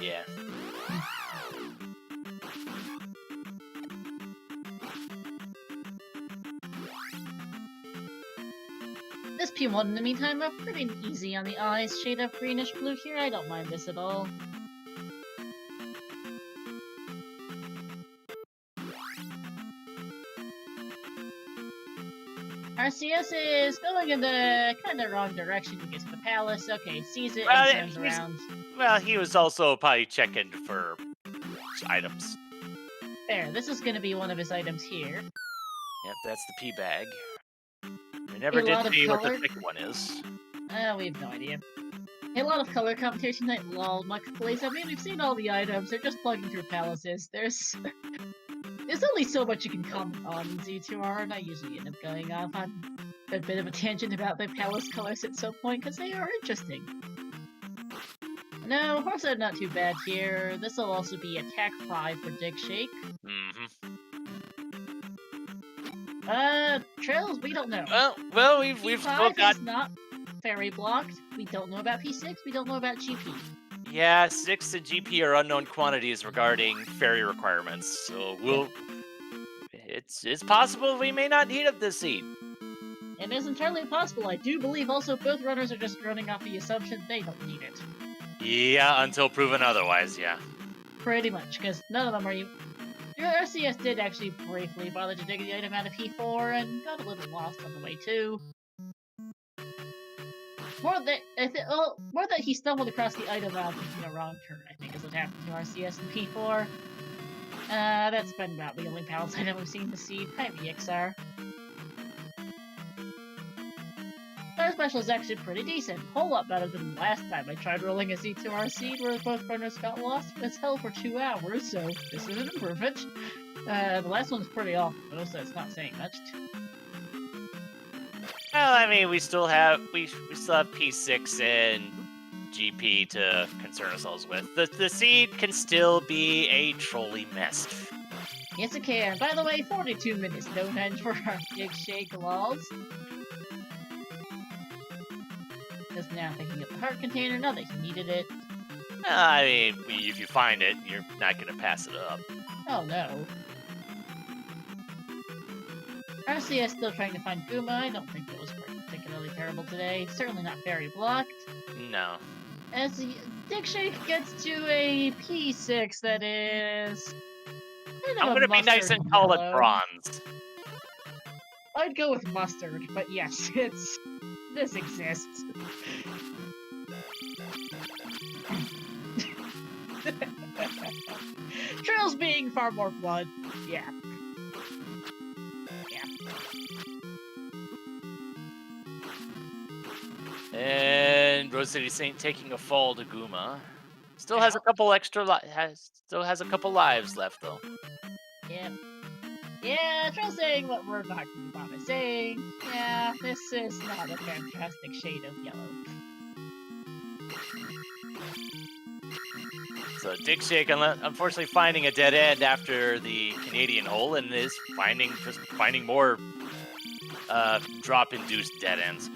Yeah. This P1, in the meantime, are pretty easy on the eyes. Shade of greenish blue here, I don't mind this at all. RCS is going in the kind of wrong direction. He gets to the palace. Okay, sees it and turns around. Well, he was also probably checking for items. There, this is going to be one of his items here. Yep, that's the pea bag. We never did see what the thick one is. We have no idea. A lot of color competition night, lol, much plays. I mean, we've seen all the items. They're just plugging through palaces. There's only so much you can comment on in Z2R, and I usually end up going off on a bit of a tangent about the palace colors at some point, because they are interesting. No, horse are not too bad here. This will also be attack 5 for Digshake. Trails, we don't know. Well, we've still got... is not fairy blocked. We don't know about P6, we don't know about GP. Yeah, 6 and GP are unknown quantities regarding fairy requirements, so it's possible we may not need up this seed. It is entirely possible. I do believe also both runners are just running off the assumption they don't need it. Yeah, until proven otherwise, yeah. Pretty much, because none of them are... Your RCS did actually briefly bother to dig the item out of P4 and got a little lost on the way too. More that he stumbled across the item while taking a wrong turn, I think, is what happened to RCS and P4. That's been about the only palace item we've seen this seed. Hi, VXR. Our special is actually pretty decent. Whole lot better than the last time I tried rolling a Z2R seed where both runners got lost as hell for 2 hours, so this is an improvement. The last one's pretty awful though, so it's not saying much. Well, I mean, we still have P6 and GP to concern ourselves with. The seed can still be a trolly mess. Yes, it can. By the way, 42 minutes Stonehenge for our Digshake lols. Just now thinking of the heart container, now that he needed it. I mean, if you find it, you're not going to pass it up. Oh no. RCS still trying to find Guma. I don't think it was particularly terrible today. Certainly not very blocked. No. As Digshake gets to a P6 that is... I'm going to be nice and call it bronze. I'd go with mustard, but yes, this exists. Trails being far more blood, yeah. And RoseCitySaint taking a fall to Guma. Still has a couple extra still has a couple lives left though. Yep. Yeah, try saying what we're talking about by saying, yeah, this is not a fantastic shade of yellow. So digshake, unfortunately, finding a dead end after the Canadian hole, and is finding more drop-induced dead ends.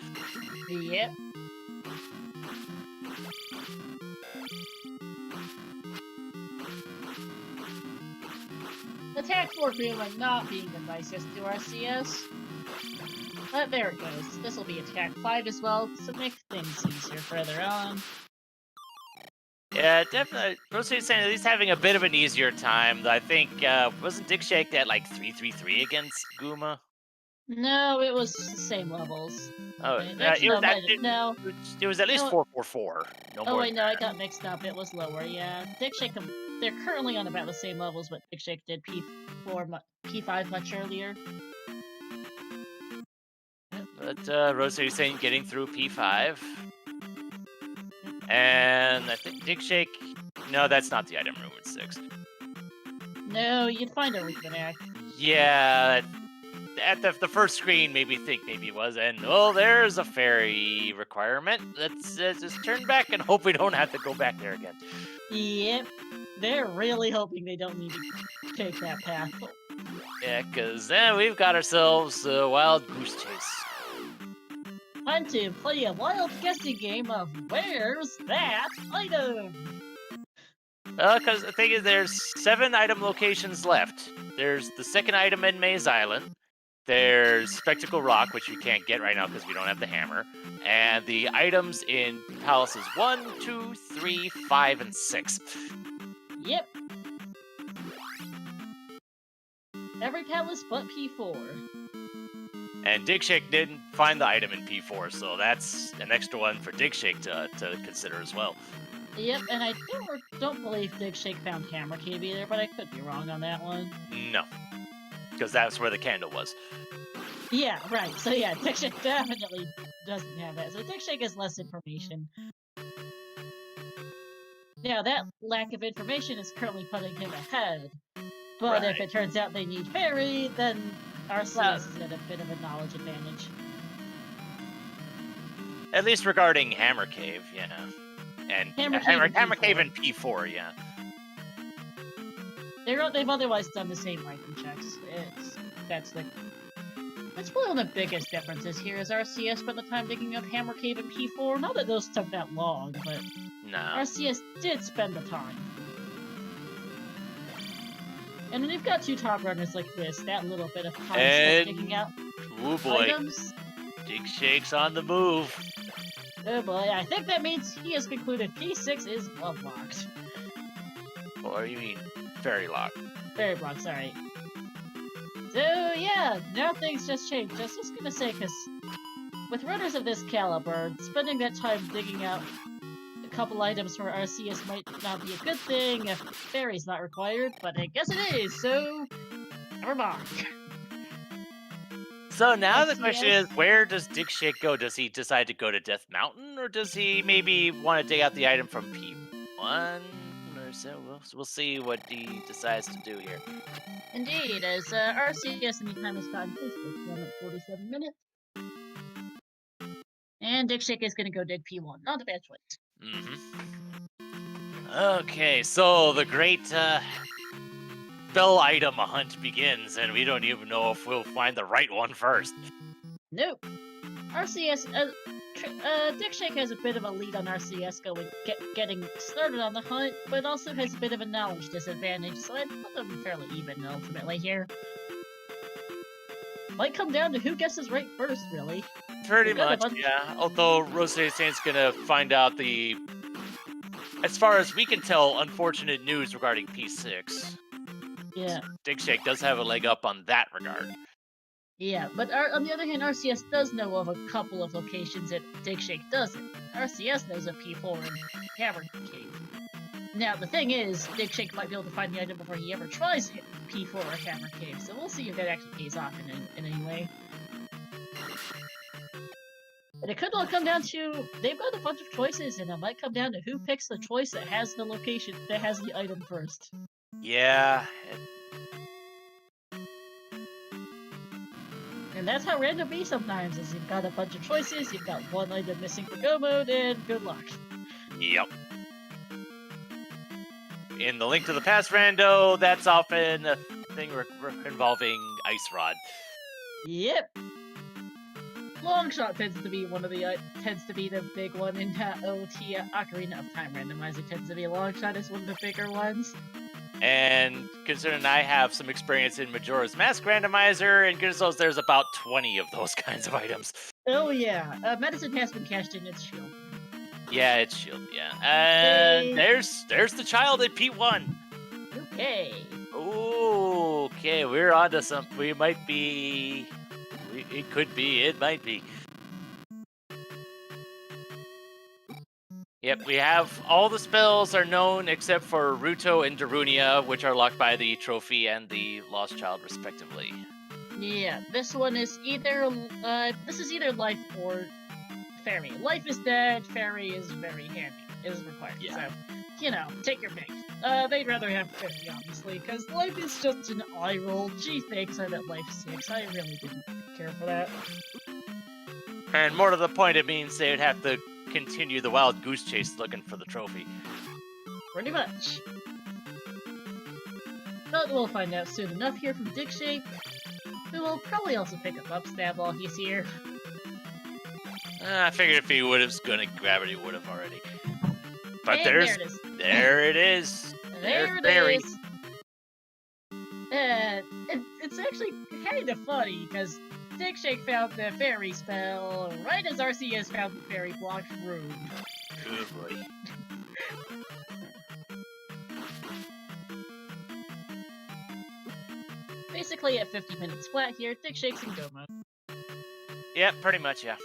Yep. Attack 4 feeling not being the nicest to RCS. But there it goes. This will be attack 5 as well, so make things easier further on. Yeah, definitely. RoseCitySaint at least having a bit of an easier time. I think wasn't digshake at like 3-3-3 against Guma? No, it was the same levels. Oh, Wait, it was no. it was at least No. 4-4-4. No Oh more. wait, no, I got mixed up. It was lower. Yeah, digshake. They're currently on about the same levels, but digshake did P5 much earlier. But RoseCitySaint getting through P5. And I think digshake. No, that's not the item room in 6. No, you'd find a reconnect. Yeah, at the first screen, maybe it was. And oh, there's a fairy requirement. Let's just turn back and hope we don't have to go back there again. Yep, they're really hoping they don't need to take that path. Yeah, because we've got ourselves a wild goose chase. Time to play a wild guessing game of where's that item? Because the thing is, there's 7 item locations left. There's the second item in Maze Island. There's Spectacle Rock, which we can't get right now because we don't have the hammer. And the items in Palaces 1, 2, 3, 5, and 6. Yep. Every palace but P4. And digshake didn't find the item in P4, so that's an extra one for digshake to consider as well. Yep, and I don't believe digshake found Hammer Cave either, but I could be wrong on that one. No, because that's where the candle was. Yeah, right. So yeah, digshake definitely doesn't have that. So digshake has less information. Now that lack of information is currently putting him ahead. But Right. if it turns out they need fairy, then RCS is at a bit of a knowledge advantage. At least regarding Hammer Cave, yeah. And Hammer Hammer Cave Cave in in P4, yeah. They've otherwise done the same item checks. That's probably one of the biggest differences here is RCS spent the time digging up Hammer Cave and P4. Not that those took that long, but No. RCS did spend the time. And when you've got 2 top runners like this, that little bit of time spent digging out Oh boy, items. digshake's on the move. Oh boy, I think that means he has concluded P6 is glove locked. Or you mean fairy lock? Fairy block, sorry. So yeah, now things just changed. I was just gonna say, because with runners of this caliber, spending that time digging out a couple items for RCS might not be a good thing if fairy's not required, but I guess it is, so never mind. So now the RCS? question is, where does digshake go? Does he decide to go to Death Mountain, or does he maybe want to dig out the item from P1? Or so we'll see what he decides to do here. Indeed, as RCS anytime has gotten this, it's 1 at 47 minutes. And digshake is gonna go dig P1. Not a bad choice. Okay, so the great spell item hunt begins, and we don't even know if we'll find the right one first. Nope. RCS, digshake has a bit of a lead on RCS getting started on the hunt, but also has a bit of a knowledge disadvantage, so I'd put them fairly even ultimately here. Might come down to who guesses right first, really. Pretty We've got a much, bunch- yeah. Although RoseCitySaint's gonna find out the, as far as we can tell, unfortunate news regarding P6. Yeah. Digshake does have a leg up on that regard. Yeah, but on the other hand, RCS does know of a couple of locations that digshake doesn't. RCS knows of P4 and Hammer Cave. Now, the thing is, digshake might be able to find the item before he ever tries P4 or Hammer Cave, so we'll see if that actually pays off in any way. And it could all come down to, they've got a bunch of choices, and it might come down to who picks the choice that has the location, that has the item first. Yeah. And that's how random be sometimes, is you've got a bunch of choices, you've got one item missing for go mode, and good luck. Yep. In the Link to the Past rando, that's often a thing involving Ice Rod. Yep. Long shot tends to be the big one in OT. Ocarina of Time Randomizer tends to be long shot is one of the bigger ones. And considering I have some experience in Majora's Mask Randomizer, and goodness knows there's about 20 of those kinds of items. Oh yeah, medicine has been cashed in its shield. Yeah, it's shield, yeah. And there's the child at P1. Okay. Okay, we're on to something. We might be... It could be, it might be. Yep, we have all the spells are known except for Ruto and Darunia, which are locked by the trophy and the Lost Child, respectively. Yeah, this one is either life or fairy. Life is dead, fairy is very handy, is required. Yeah. So, take your pick. They'd rather have fairy, obviously, because life is just an eye roll. Gee, thanks, I'm at life 6. I really didn't care for that. And more to the point, it means they would have to continue the wild goose chase looking for the trophy. Pretty much. But we'll find out soon enough here from digshake, who will probably also pick up Upstab while he's here. I figured if he would have gone to gravity, he would have already. But And there it is. There Fairy. it is. It's actually kind of funny, because digshake found the fairy spell right as RCS found the fairy blocked room. Good boy. Basically at 50 minutes flat here, digshake's in go mode. Yep, pretty much, yeah.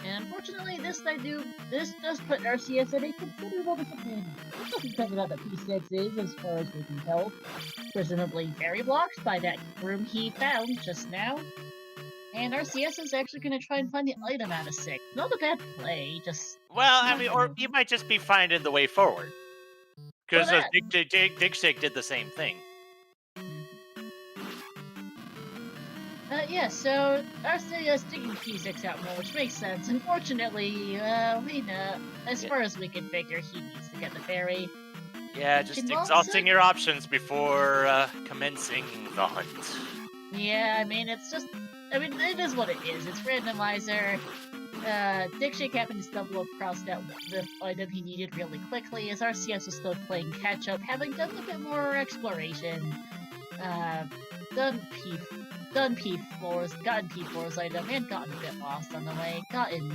And unfortunately, this does put RCS at a considerable disadvantage. It doesn't tell me what the P6 is, as far as we can tell. Presumably very blocked by that room he found just now. And RCS is actually going to try and find the item out of 6. Not a bad play, just... Well, I mean, or you might just be finding the way forward. Because Well, that- digshake did the same thing. Yeah, so RCS digging P6 out more, which makes sense. Unfortunately, we know, as far as we can figure, he needs to get the fairy. Yeah, just Can exhausting your options before commencing the hunt. Yeah, I mean, it is what it is. It's randomizer. Digshake happened to stumble across the item he needed really quickly, as RCS was still playing catch-up, having done a bit more exploration. Gotten P4's item, and gotten a bit lost on the way. Gotten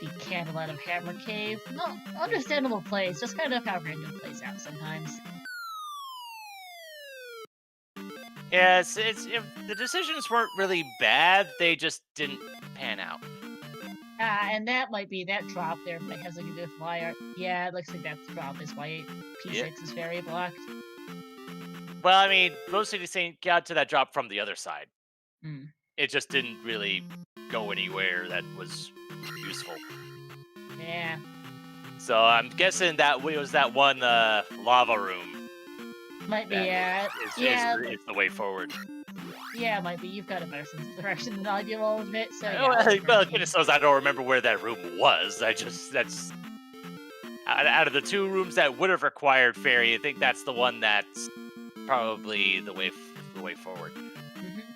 the candle out of Hammer Cave. Not understandable plays, just kind of how random plays out sometimes. Yeah, it's if the decisions weren't really bad, they just didn't pan out. And that might be that drop there might have something to do with why. Yeah, it looks like that drop is why P6 is very blocked. Well, I mean, RoseCitySaint got to that drop from the other side. Mm. It just didn't really go anywhere that was useful. Yeah. So I'm guessing that was that one lava room. Might be, That yeah. It's the way forward. Yeah, might be. You've got a better sense of direction than I do, I'll admit. So, yeah, Well, goodness knows I don't remember where that room was. That's out of the two rooms that would have required fairy. I think that's the one that's probably the way forward.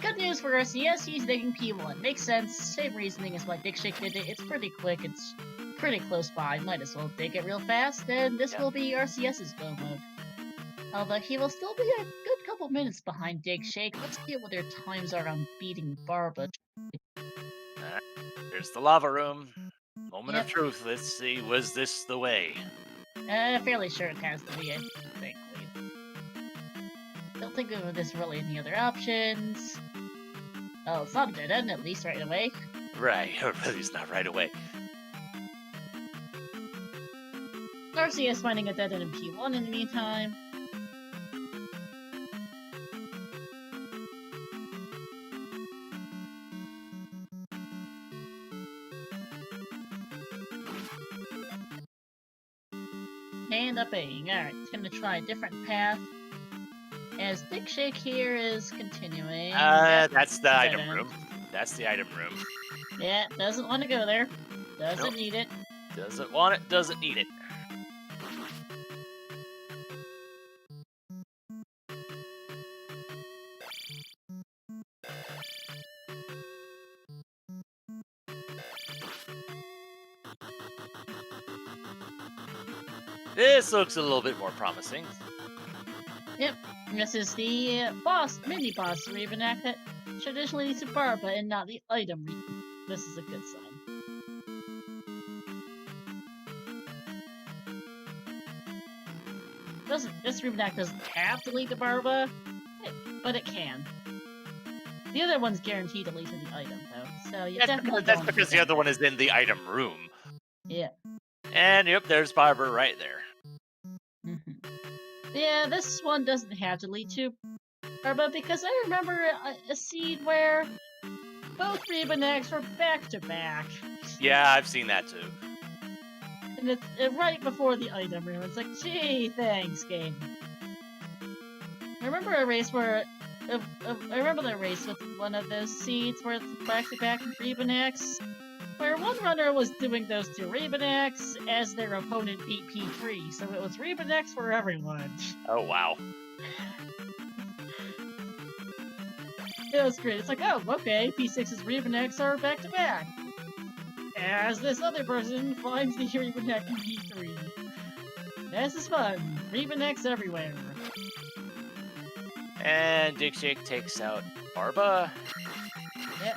Good news for RCS, he's digging P1. Makes sense. Same reasoning as why digshake did it. It's pretty quick. It's pretty close by. Might as well dig it real fast, and this will be RCS's go mode. Although he will still be a good couple minutes behind digshake. Let's see what their times are on beating Barba. There's the lava room. Moment of truth. Let's see. Was this the way? Fairly sure it has to be, I think. Don't think there's really any other options. Oh, it's not a dead end, at least right away. Right, or at least not right away. RCS finding a dead end in P1 in the meantime. And up A. Alright, it's gonna try a different path. As digshake here is continuing. That's the dead item end. room. That's the item room. Yeah, doesn't want to go there. Doesn't Nope. need it. Doesn't want it, doesn't need it. This looks a little bit more promising. Yep, this is the mini-boss reenact that traditionally leads to Barba and not the item This is a good sign. This reenact doesn't have to lead to Barba, but it can. The other one's guaranteed to lead to the item, though, so you definitely That's because the other one is in the item room. Yeah. And yep, there's Barber right there. Yeah, this one doesn't have to lead to Barba because I remember a scene where both Reba and X were back to back. Yeah, I've seen that too. And it's right before the item room. It's like, gee, thanks, game. I remember a race where I remember the race with one of those seeds where it's back to back with Reba and X, where one runner was doing those two Reba and X as their opponent beat P3, so it was Reba and X for everyone. Oh wow. It was great. It's like, oh, okay, P6's Reba and X are back to back. As this other person finds the Reba and X in P3. This is fun. Reba and X everywhere. And digshake takes out Barba. Yep.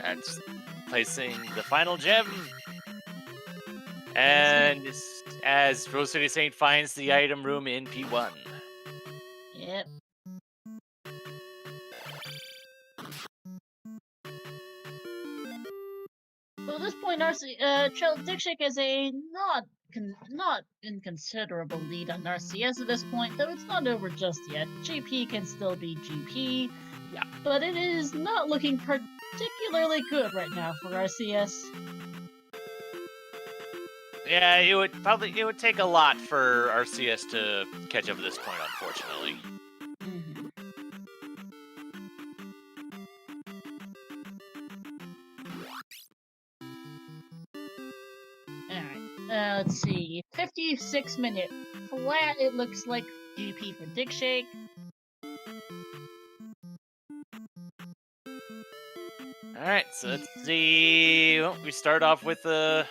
That's placing the final gem. And as RoseCitySaint finds the item room in P1. Yep. Well, at this point, digshake is a not inconsiderable lead on RCS at this point, though it's not over just yet. GP can still be GP, Yeah. but it is not looking particularly good right now for RCS. Yeah, it would take a lot for RCS to catch up at this point, unfortunately. Let's see. 56-minute flat, it looks like GP for digshake. Alright, so let's see. Well, we start off with an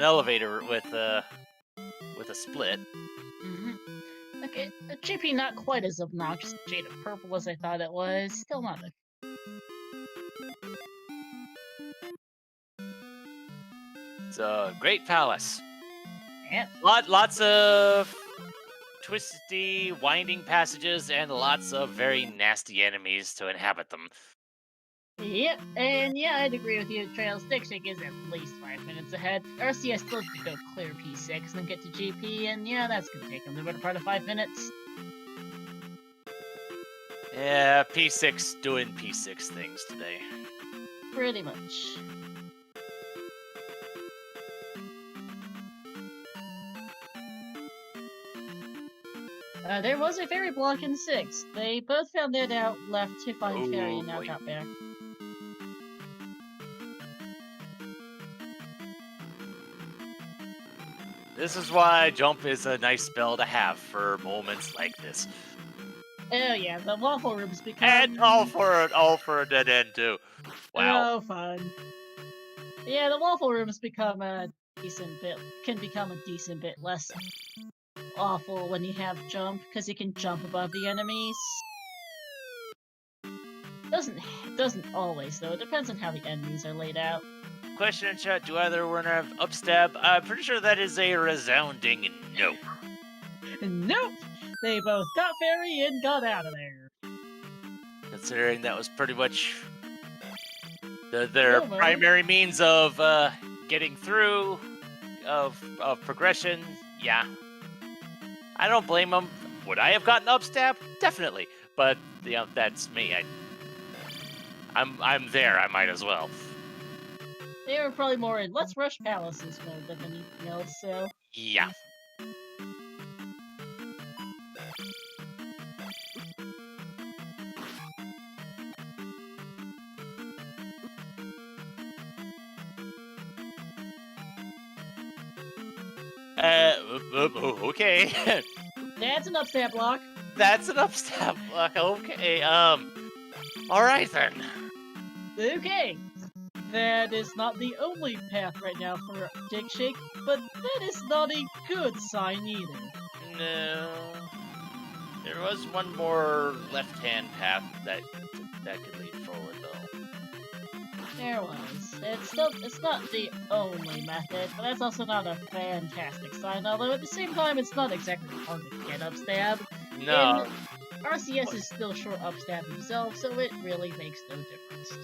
elevator with a split. Okay, GP not quite as obnoxious shade of purple as I thought it was. Still not a... It's a great palace. Yep. Lots of twisty, winding passages, and lots of very nasty enemies to inhabit them. Yep, and yeah, I'd agree with you. Trails digshake is at least 5 minutes ahead. RCS still to go clear P6 and then get to GP, and yeah, that's gonna take him the better part of 5 minutes. Yeah, P6 doing P6 things today. Pretty much. There was a fairy block in 6. They both found that out, left to find fairy, and now boy. got back. This is why jump is a nice spell to have for moments like this. Oh yeah, the waffle room's become... And all for a dead end too. Wow. Oh, fun. Yeah, the waffle room's become a decent bit less awful when you have jump, because you can jump above the enemies. Doesn't always though. It depends on how the enemies are laid out. Question in chat: do either one have upstab? I'm pretty sure that is a resounding no. Nope. They both got fairy and got out of there. Considering that was pretty much their Oh, well. primary means of getting through, of progression. Yeah, I don't blame them. Would I have gotten upstab? Definitely, but you know, that's me. I'm there. I might as well. They were probably more in let's rush palaces mode than anything else. So Yeah. Okay. That's an upstab block. That's an upstep block. Okay. All right then. Okay. That is not the only path right now for digshake, but that is not a good sign either. No. There was one more left-hand path that could lead forward, though. There was. It's not the only method, but that's also not a fantastic sign, although at the same time it's not exactly hard to get upstab. No. And RCS is still short upstab himself, so it really makes no difference.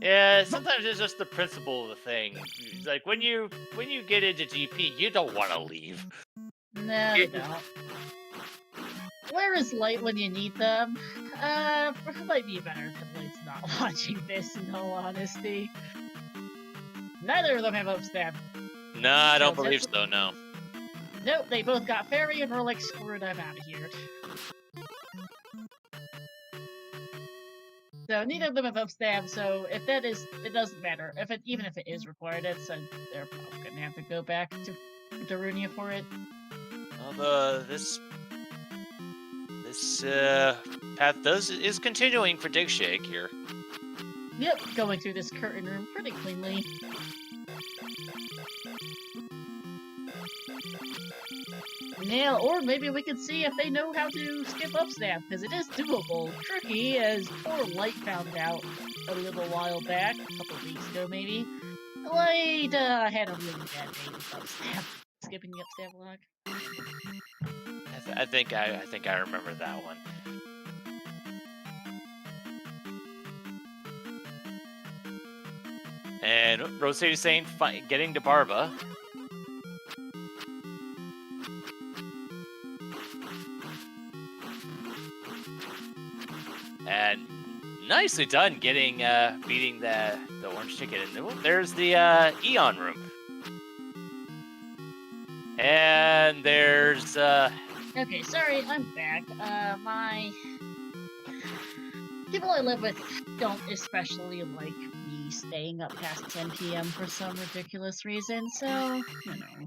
Yeah, sometimes it's just the principle of the thing. It's like when you get into GP, you don't want to leave. No, you don't. Where is Light when you need them? Might be better if Light's not watching this, in all honesty. Neither of them have upstab. No, I don't believe so, no. Nope, they both got fairy and we're like, screwed, I'm out of here. So neither of them have upstab, so if that is, it doesn't matter. Even if it is required, they're probably gonna have to go back to Darunia for it. Well, this path is continuing for digshake here. Yep, going through this curtain room pretty cleanly. Yeah, or maybe we could see if they know how to skip upstab, because it is doable. Tricky, as poor Light found out a little while back, a couple weeks ago maybe. Light had a really bad day with upstab, skipping the upstab block. I think I remember that one. And RoseCitySaint getting to Barba. And nicely done getting beating the orange ticket. And there's the Eon room. And there's Okay, sorry, I'm back. My people I live with don't especially like me staying up past 10 p.m. for some ridiculous reason, so, you know.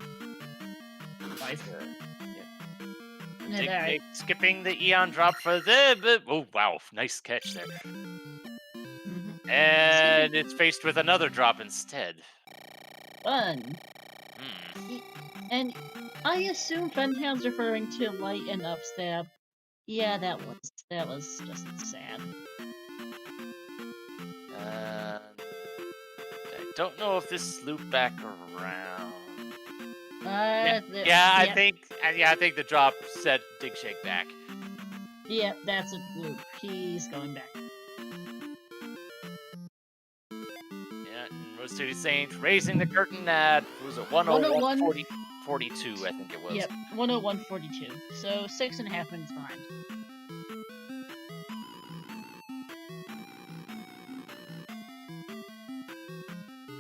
Life. Skipping the Eon drop for the... Oh, wow. Nice catch there. Mm-hmm. And it's faced with another drop instead. Fun. And I assume Fentown's referring to Light and Upstab. Yeah, that was just sad. I don't know if this looped back around. I think the drop set digshake back. Yeah, that's a loop. He's going back. Yeah, and RoseCitySaint raising the curtain at, was it 101.42, I think it was. Yep, 101.42. So 6.5 minutes behind.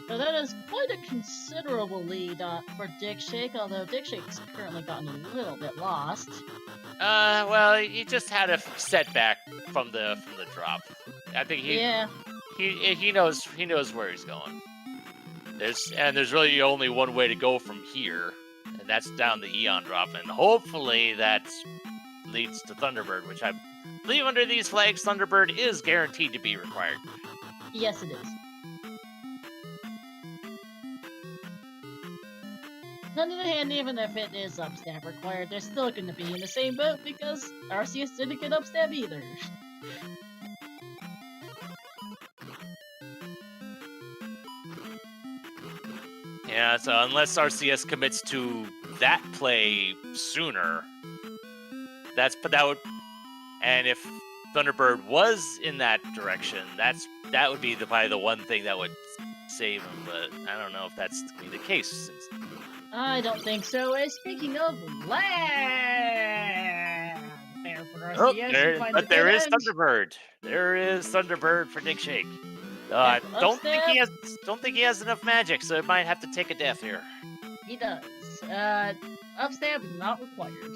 So that is quite a considerable lead for digshake, although digshake's currently gotten a little bit lost. Well, he just had a setback from the drop. I think he knows where he's going. There's really only one way to go from here, and that's down the Eon drop, and hopefully that leads to Thunderbird, which I believe under these flags, Thunderbird is guaranteed to be required. Yes, it is. On the other hand, even if it is upstab required, they're still going to be in the same boat because RCS didn't get upstab either. Yeah, so unless RCS commits to that play sooner, that would, and if Thunderbird was in that direction, that would be probably the one thing that would save him. But I don't know if that's going to be the case. Since I don't think so. Speaking of land, there for RCS, there is Thunderbird. There is Thunderbird for digshake. Don't think he has enough magic, so it might have to take a death here. He does. Upstab is not required.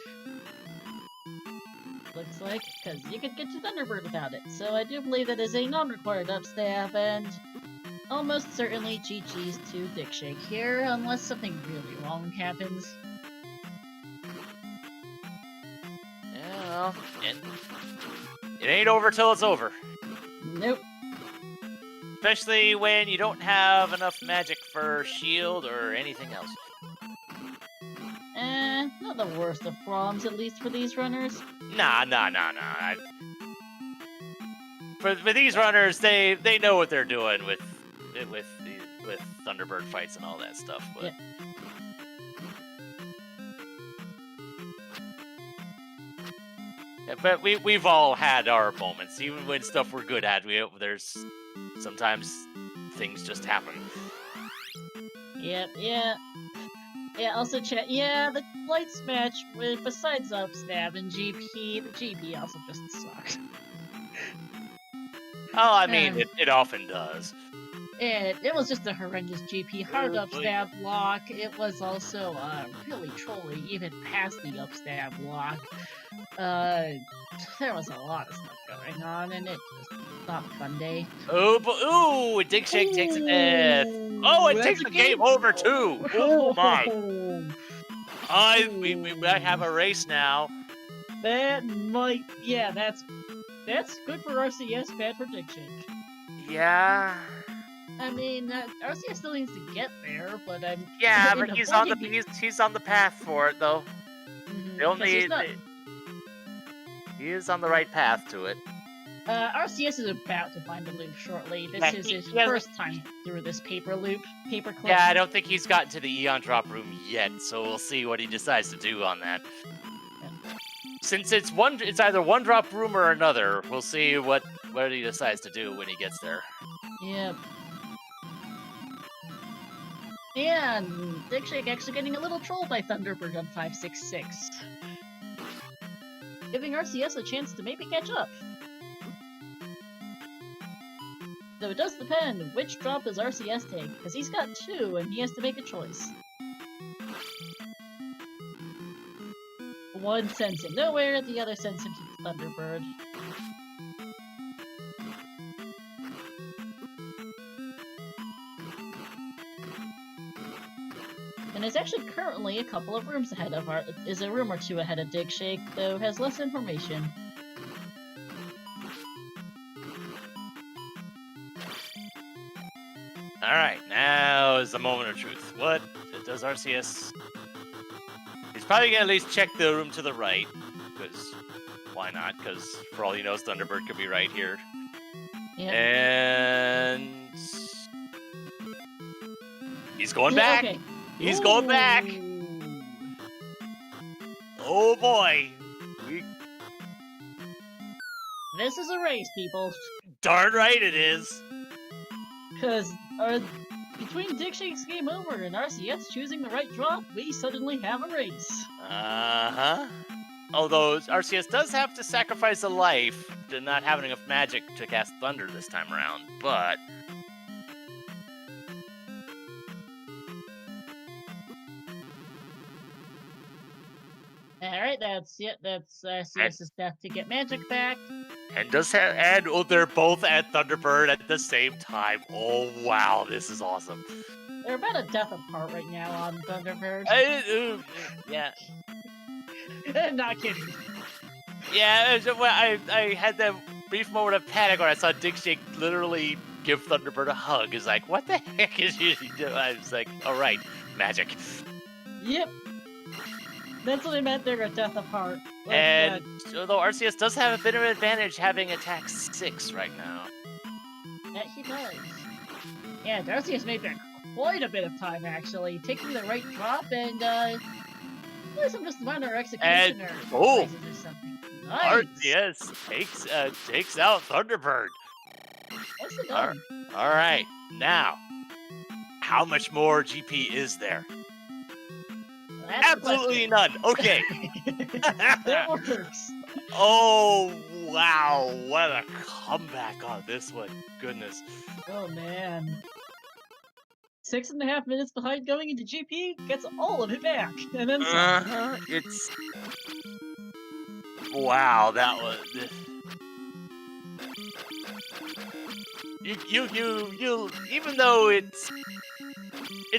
Looks like, because you could get to Thunderbird without it. So I do believe that is a non-required upstab, and almost certainly GG's to Digshake here, unless something really wrong happens. Yeah, well, it ain't over till it's over. Nope. Especially when you don't have enough magic for shield or anything else. Not the worst of problems, at least for these runners. Nah. For these runners, they know what they're doing with Thunderbird fights and all that stuff. But Yeah. yeah, but we've all had our moments, even when stuff we're good at. There's sometimes things just happen. Yep, yeah. Yeah, also chat. Yeah, the lights match with, besides Upstab and GP, the GP also just sucks. Oh, I mean, it often does. It was just a horrendous GP. Hard Oh, boy. Upstab block. It was also really trolly, even past the Upstab block. There was a lot of stuff going on, and it was not a fun day. Ooh, Digshake takes a death. Oh, it takes the game over too. Oh my! We might have a race now. That might, yeah, that's good for RCS, bad for Digshake. Yeah. I mean, RCS still needs to get there, but I'm. Yeah, in but a he's on point, he's on the path for it though. Mhm, The only 'cause he's not- he is on the right path to it. RCS is about to find a loop shortly. This Yeah, is his he hasn't- first time through this paper clip. Yeah, I don't think he's gotten to the Eon Drop room yet, so we'll see what he decides to do on that. Since it's either one drop room or another, we'll see what he decides to do when he gets there. Yep. And Digshake actually getting a little trolled by Thunderbird on 566. Giving RCS a chance to maybe catch up. Though it does depend, which drop does RCS take? Because he's got two, and he has to make a choice. One sends him nowhere, the other sends him to Thunderbird. And is actually currently a couple of rooms ahead of is a room or two ahead of Digshake, though has less information. Alright, now is the moment of truth. What does RCS... He's probably gonna at least check the room to the right, because why not? Because for all he knows, Thunderbird could be right here. Yeah. And... He's going back! Okay. He's going back! Ooh. Oh boy! This is a race, people. Darn right it is! Because between Digshake's game over and RCS choosing the right drop, we suddenly have a race. Uh-huh. Although RCS does have to sacrifice a life to not have enough magic to cast Thunder this time around, but... Alright, that's RCS's death to get magic back. And they're both at Thunderbird at the same time. Oh wow, this is awesome. They're about a death apart right now on Thunderbird. Yeah, Not kidding. yeah. I had that brief moment of panic when I saw Digshake literally give Thunderbird a hug. It's like, what the heck is he doing? I was like, all right, magic. Yep. That's what I meant. They're a death apart. Like, And although RCS does have a bit of an advantage having attack 6 right now. yeah, he does. Yeah, RCS made back quite a bit of time actually, taking the right drop and some just minor execution or oh! or something. Nice. RCS takes out Thunderbird. Nicely done. All right, now, how much more GP is there? That's the Absolutely question. none. Okay. That works. Oh wow, what a comeback on this one. Goodness. Oh man. 6.5 minutes behind going into GP, gets all of it back, and then some. It's wow. That was you. Even though it's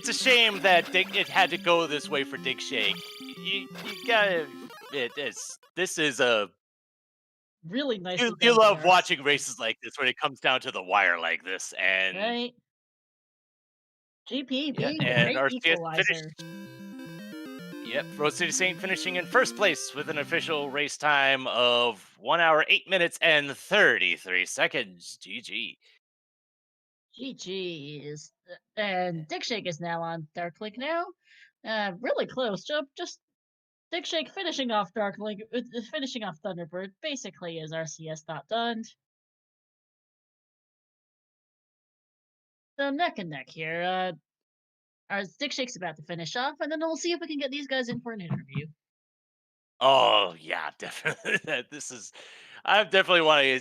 a shame that it had to go this way for digshake. You gotta. This is a. Really nice. You love watching races like this when it comes down to the wire like this, and right? GP being and a great RCS equalizer. finished. Yep, RoseCitySaint finishing in first place with an official race time of 1 hour, 8 minutes, and 33 seconds. GG. GG's. And Digshake is now on Darklink now. Really close. Just Digshake finishing off Darklink, finishing off Thunderbird, basically is RCS not done. So neck and neck here. Our Digshake's about to finish off, and then we'll see if we can get these guys in for an interview. Oh yeah, definitely. I definitely want to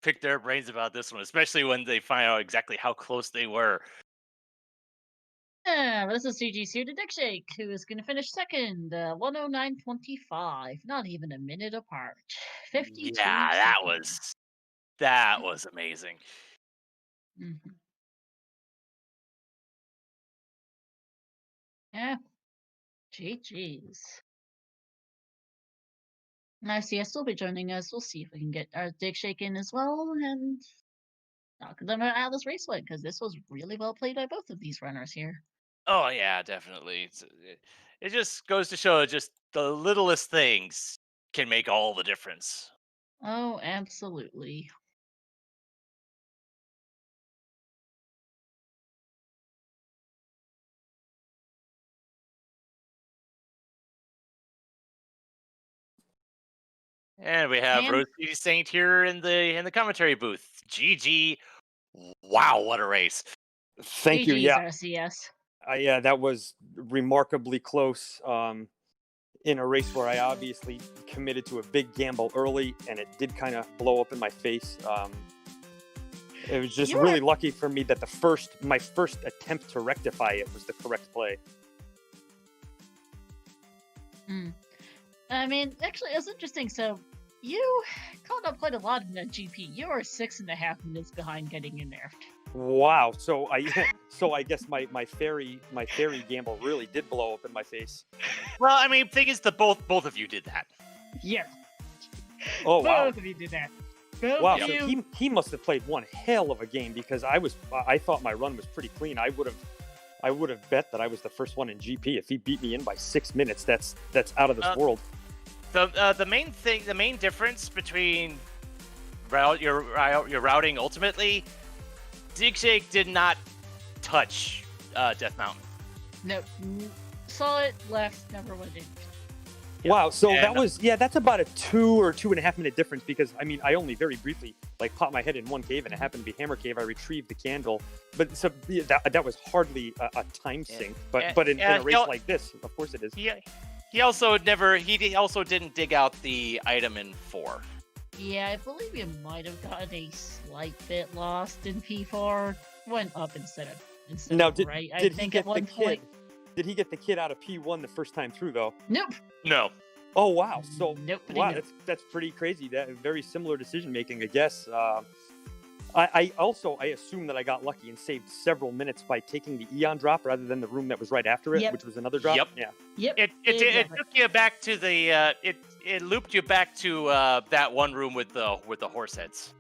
pick their brains about this one, especially when they find out exactly how close they were. This is CG's here to Digshake, who is going to finish second, 109.25. Not even a minute apart. 52 Yeah, seconds. that was amazing. Mm-hmm. Yeah. GG's. RCS will be joining us. We'll see if we can get our Digshake in as well and knock them out of this race win, because this was really well played by both of these runners here. Oh yeah, definitely. It just goes to show just the littlest things can make all the difference. Oh, absolutely. And we have And RoseCitySaint here in the commentary booth. GG. Wow, what a race. Thank you. GG's Yeah, RCS. yeah, that was remarkably close in a race where I obviously committed to a big gamble early, and it did kind of blow up in my face. It was just really lucky for me that my first attempt to rectify it was the correct play. I mean, actually, it's interesting. So you caught up quite a lot in that GP. You are 6.5 minutes behind getting in there. Wow. So I guess my fairy gamble really did blow up in my face. Well, I mean, thing is, both of you did that. Yeah. Oh wow. Both of you did that. Both Wow. of So you. he must have played one hell of a game, because I thought my run was pretty clean. I would have bet that I was the first one in GP. If he beat me in by 6 minutes, that's out of this world. The main difference between your routing ultimately, Digshake did not touch Death Mountain. No, saw it, left, never went in. Wow, so that's about a 2 or 2.5 minute difference, because I mean I only very briefly popped my head in one cave, and it happened to be Hammer Cave. I retrieved the candle, but so that was hardly a time sink. But in a race like this, of course it is. He also didn't dig out the item in 4. Yeah, I believe you might have gotten a slight bit lost in P4. Went up instead of right. I think at one point. Did he get the kid out of P1 the first time through, though? Nope. No. Oh, wow. So, nope. Wow, that's pretty crazy. That very similar decision-making, I guess. I assume that I got lucky and saved several minutes by taking the Eon drop rather than the room that was right after it, which was another drop. Yep. Yeah. Yep. It took you back to the it looped you back to that one room with the horse heads.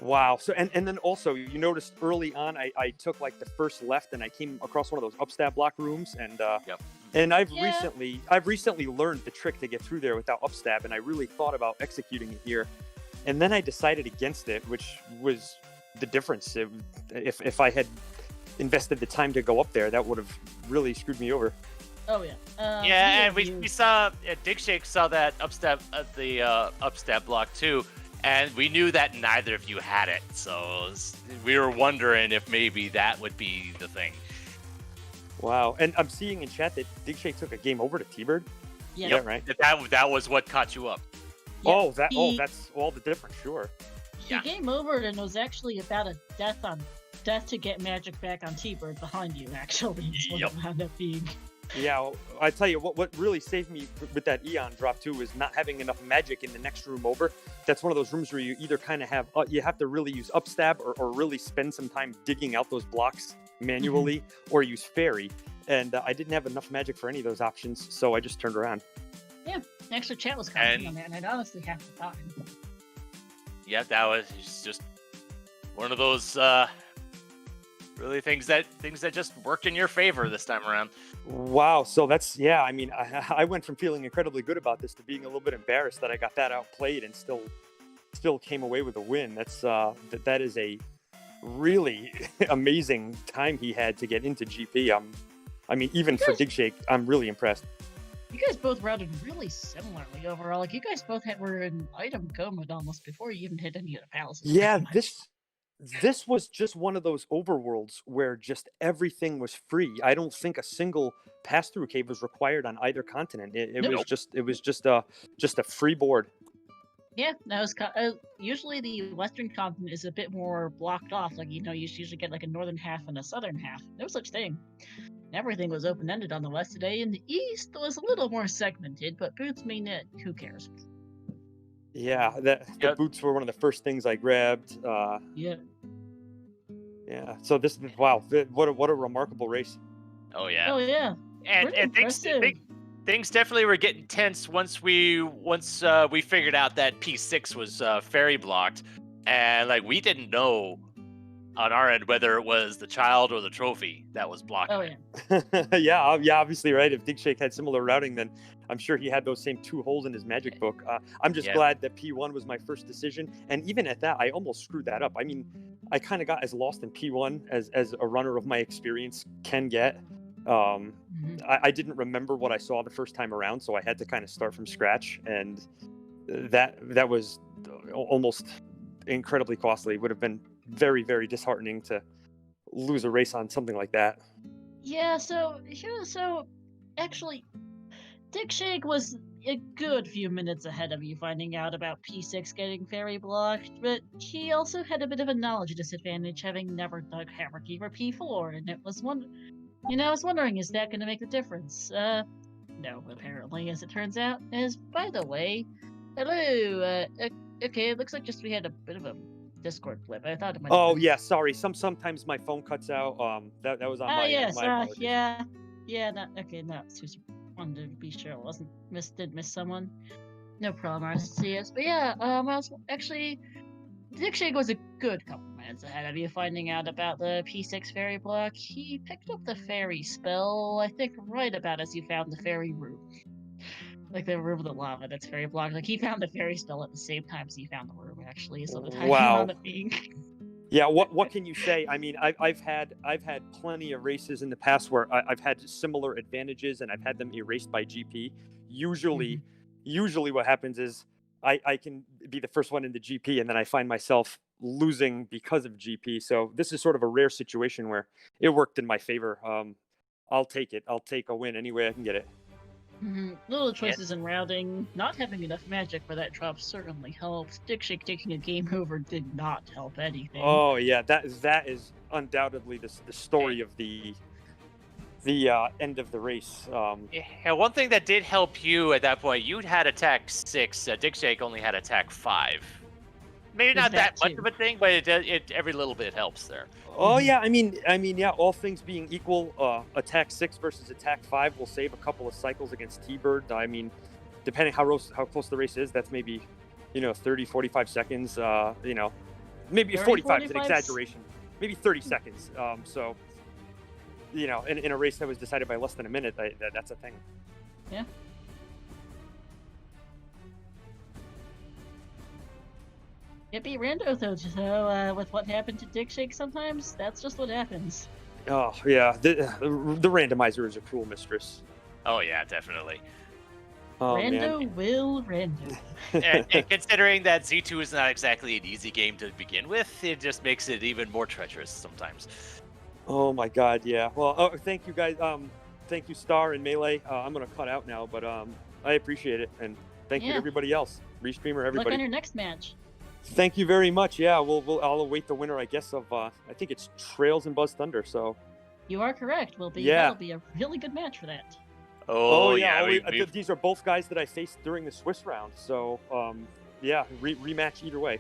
Wow. So and then also you noticed early on I took the first left, and I came across one of those upstab block rooms, and and I've recently learned the trick to get through there without upstab, and I really thought about executing it here. And then I decided against it, which was the difference. If I had invested the time to go up there, that would have really screwed me over. Oh yeah. And we saw Digshake saw that upstab upstab block too. And we knew that neither of you had it, so we were wondering if maybe that would be the thing. Wow, and I'm seeing in chat that Digshake took a game over to T-Bird. Yeah, yep. Right. That was what caught you up. Yep. That's all the difference. Sure. He game overed, and it was actually about a death on death to get magic back on T-Bird behind you, actually, is what Yep. it wound up being. Yeah, well, I tell you what really saved me with that Eon drop too is not having enough magic in the next room over. That's one of those rooms where you either kind of have you have to really use upstab or really spend some time digging out those blocks manually or use fairy. And I didn't have enough magic for any of those options, so I just turned around. Yeah, actually, chat was commenting on that, and I'd honestly have to thought. Yeah, that was just one of those really things that just worked in your favor this time around. Wow, so that's I mean, I went from feeling incredibly good about this to being a little bit embarrassed that I got that outplayed and still came away with a win. That's that is a really amazing time he had to get into GP. I mean, even for digshake, I'm really impressed. You guys both routed really similarly overall. Like, you guys both were in item go mode almost before you even hit any of the palaces. Yeah, pretty much. this was just one of those overworlds where just everything was free. I don't think a single pass-through cave was required on either continent. It was just a free board. Yeah, that was usually the western continent is a bit more blocked off. Like, you usually get like a northern half and a southern half. No such thing. Everything was open-ended on the west today, and the east was a little more segmented, but boots mean it. Who cares? Yeah, the boots were one of the first things I grabbed. Yeah. Yeah. So wow, what a remarkable race. Oh yeah. Oh yeah. And things definitely were getting tense once we figured out that P6 was fairy blocked, and like we didn't know on our end whether it was the child or the trophy that was blocking. Oh yeah. yeah, obviously, right. If digshake had similar routing, then I'm sure he had those same 2 holes in his magic book. I'm just glad that P1 was my first decision, and even at that, I almost screwed that up. I mean, I kind of got as lost in P1 as a runner of my experience can get. I didn't remember what I saw the first time around, so I had to kind of start from scratch, and that was almost incredibly costly. It would have been very, very disheartening to lose a race on something like that. Yeah, so actually, digshake was a good few minutes ahead of you finding out about P6 getting fairy blocked, but he also had a bit of a knowledge disadvantage having never dug Hammer Key for P4, and I was wondering, is that going to make a difference? No, apparently, as it turns out. By the way, hello, okay, it looks like we had a bit of a Discord flip. I thought it might. Oh yeah, sorry. Sometimes my phone cuts out. That was on my. Yes. my apologies. Yeah. No. Okay. No. Just wanted to be sure I didn't miss someone. No problem, RCS. But yeah. digshake was a good couple minutes ahead of you finding out about the P6 fairy block. He picked up the fairy spell, I think, right about as you found the fairy room. Like the room of the lava that's fairy blocked. Like, he found the fairy spell at the same time as he found the room, actually. So the time on it being. Yeah, what can you say? I mean, I've had plenty of races in the past where I've had similar advantages and I've had them erased by GP. Usually what happens is I can be the first one in the GP and then I find myself losing because of GP. So this is sort of a rare situation where it worked in my favor. I'll take it. I'll take a win any way I can get it. Little choices in routing. Not having enough magic for that drop certainly helped. digshake taking a game over did not help anything. Oh yeah, that is undoubtedly the story of the end of the race. Yeah, one thing that did help you at that point, you had attack 6. digshake only had attack 5. Maybe not that much of a thing, but it every little bit helps there. Oh yeah, I mean, yeah. All things being equal, attack 6 versus attack 5 will save a couple of cycles against T-Bird. I mean, depending how close the race is, that's maybe 30, 45 seconds. Maybe 45 is an exaggeration. Maybe 30 seconds. So, in a race that was decided by less than a minute, that's a thing. Yeah. It be rando though, so with what happened to digshake sometimes, that's just what happens. Oh yeah, the randomizer is a cruel mistress. Oh yeah, definitely. Oh, rando man. will rando. and considering that Z2 is not exactly an easy game to begin with, it just makes it even more treacherous sometimes. Oh my god, yeah. Well, thank you guys. Thank you, Star and Melee. I'm gonna cut out now, but I appreciate it, and thank you to everybody else, Restreamer, everybody. Look on your next match. Thank you very much. Yeah, I'll await the winner, I guess, of I think it's Trails and Buzz Thunder. So. You are correct. Yeah. That'll be a really good match for that. Oh, yeah. yeah. These are both guys that I faced during the Swiss round. So yeah, rematch either way.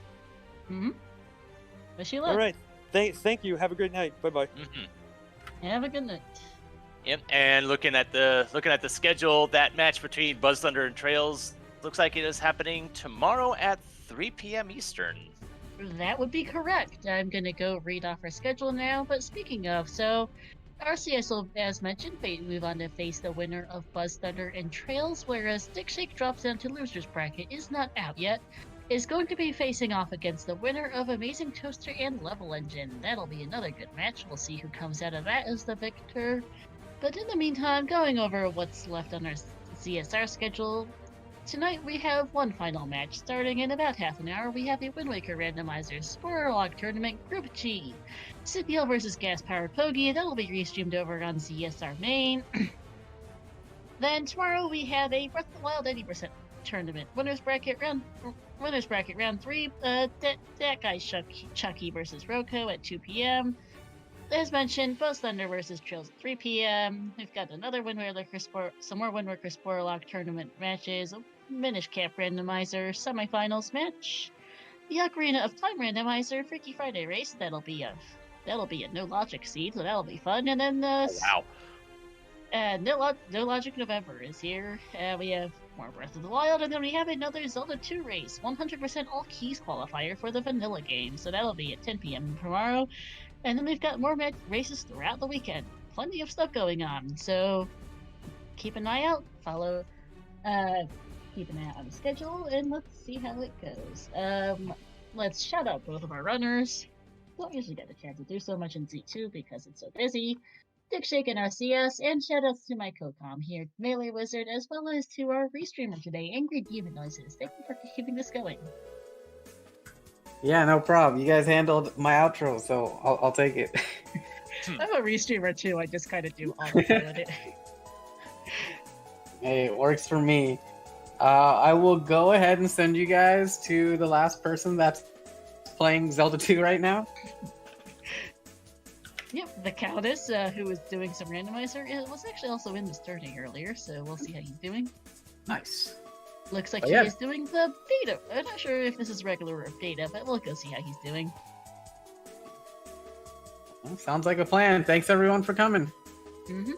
Mm-hmm. Wish you luck. All right. Thank you. Have a great night. Bye bye. Mm-hmm. Have a good night. Yep. And looking at the schedule, that match between Buzz Thunder and Trails looks like it is happening tomorrow at 3 p.m. Eastern. That would be correct. I'm gonna go read off our schedule now. But speaking of, so RCS will, as mentioned, move on to face the winner of Buzz Thunder and Trails, whereas Digshake drops down to losers bracket is not out yet. Is going to be facing off against the winner of Amazing Toaster and Level Engine. That'll be another good match. We'll see who comes out of that as the victor. But in the meantime, going over what's left on our CSR schedule, tonight we have one final match. Starting in about half an hour, we have a Wind Waker Randomizer Spoiler Log Tournament Group G. CPL versus Gas Powered Pogi. That'll be restreamed over on CSR Main. Then tomorrow we have a Breath of the Wild 80% tournament. Winners bracket round 3. That guy Chucky versus Roko at 2 p.m. As mentioned, Buzz Thunder versus Trails at 3 p.m. We've got another some more Wind Waker Spoiler Log tournament matches, a Minish Cap Randomizer semifinals match, the Ocarina of Time Randomizer Freaky Friday race. That'll be a No Logic seed, so that'll be fun. And then Wow. No Logic November is here. We have more Breath of the Wild, and then we have another Zelda 2 race, 100% all keys qualifier for the vanilla game. So that'll be at 10 p.m. tomorrow. And then we've got more races throughout the weekend. Plenty of stuff going on. So keep an eye out. Keep an eye out on the schedule, and let's see how it goes. Let's shout out both of our runners. Don't usually get a chance to do so much in Z2 because it's so busy. Digshake and RCS, and shoutouts to my co-com here, Melee Wizard, as well as to our restreamer today, Angry Demon Noises. Thank you for keeping this going. Yeah, no problem. You guys handled my outro, so I'll take it. I'm a restreamer too. I just kind of do all the time with it. Hey, it works for me. I will go ahead and send you guys to the last person that's playing Zelda 2 right now. Yep, the Countess, who was doing some randomizer, was actually also in the starting earlier, so we'll see how he's doing. Nice. Looks like he is doing the beta. I'm not sure if this is regular or beta, but we'll go see how he's doing. Well, sounds like a plan. Thanks everyone for coming. Mm-hmm.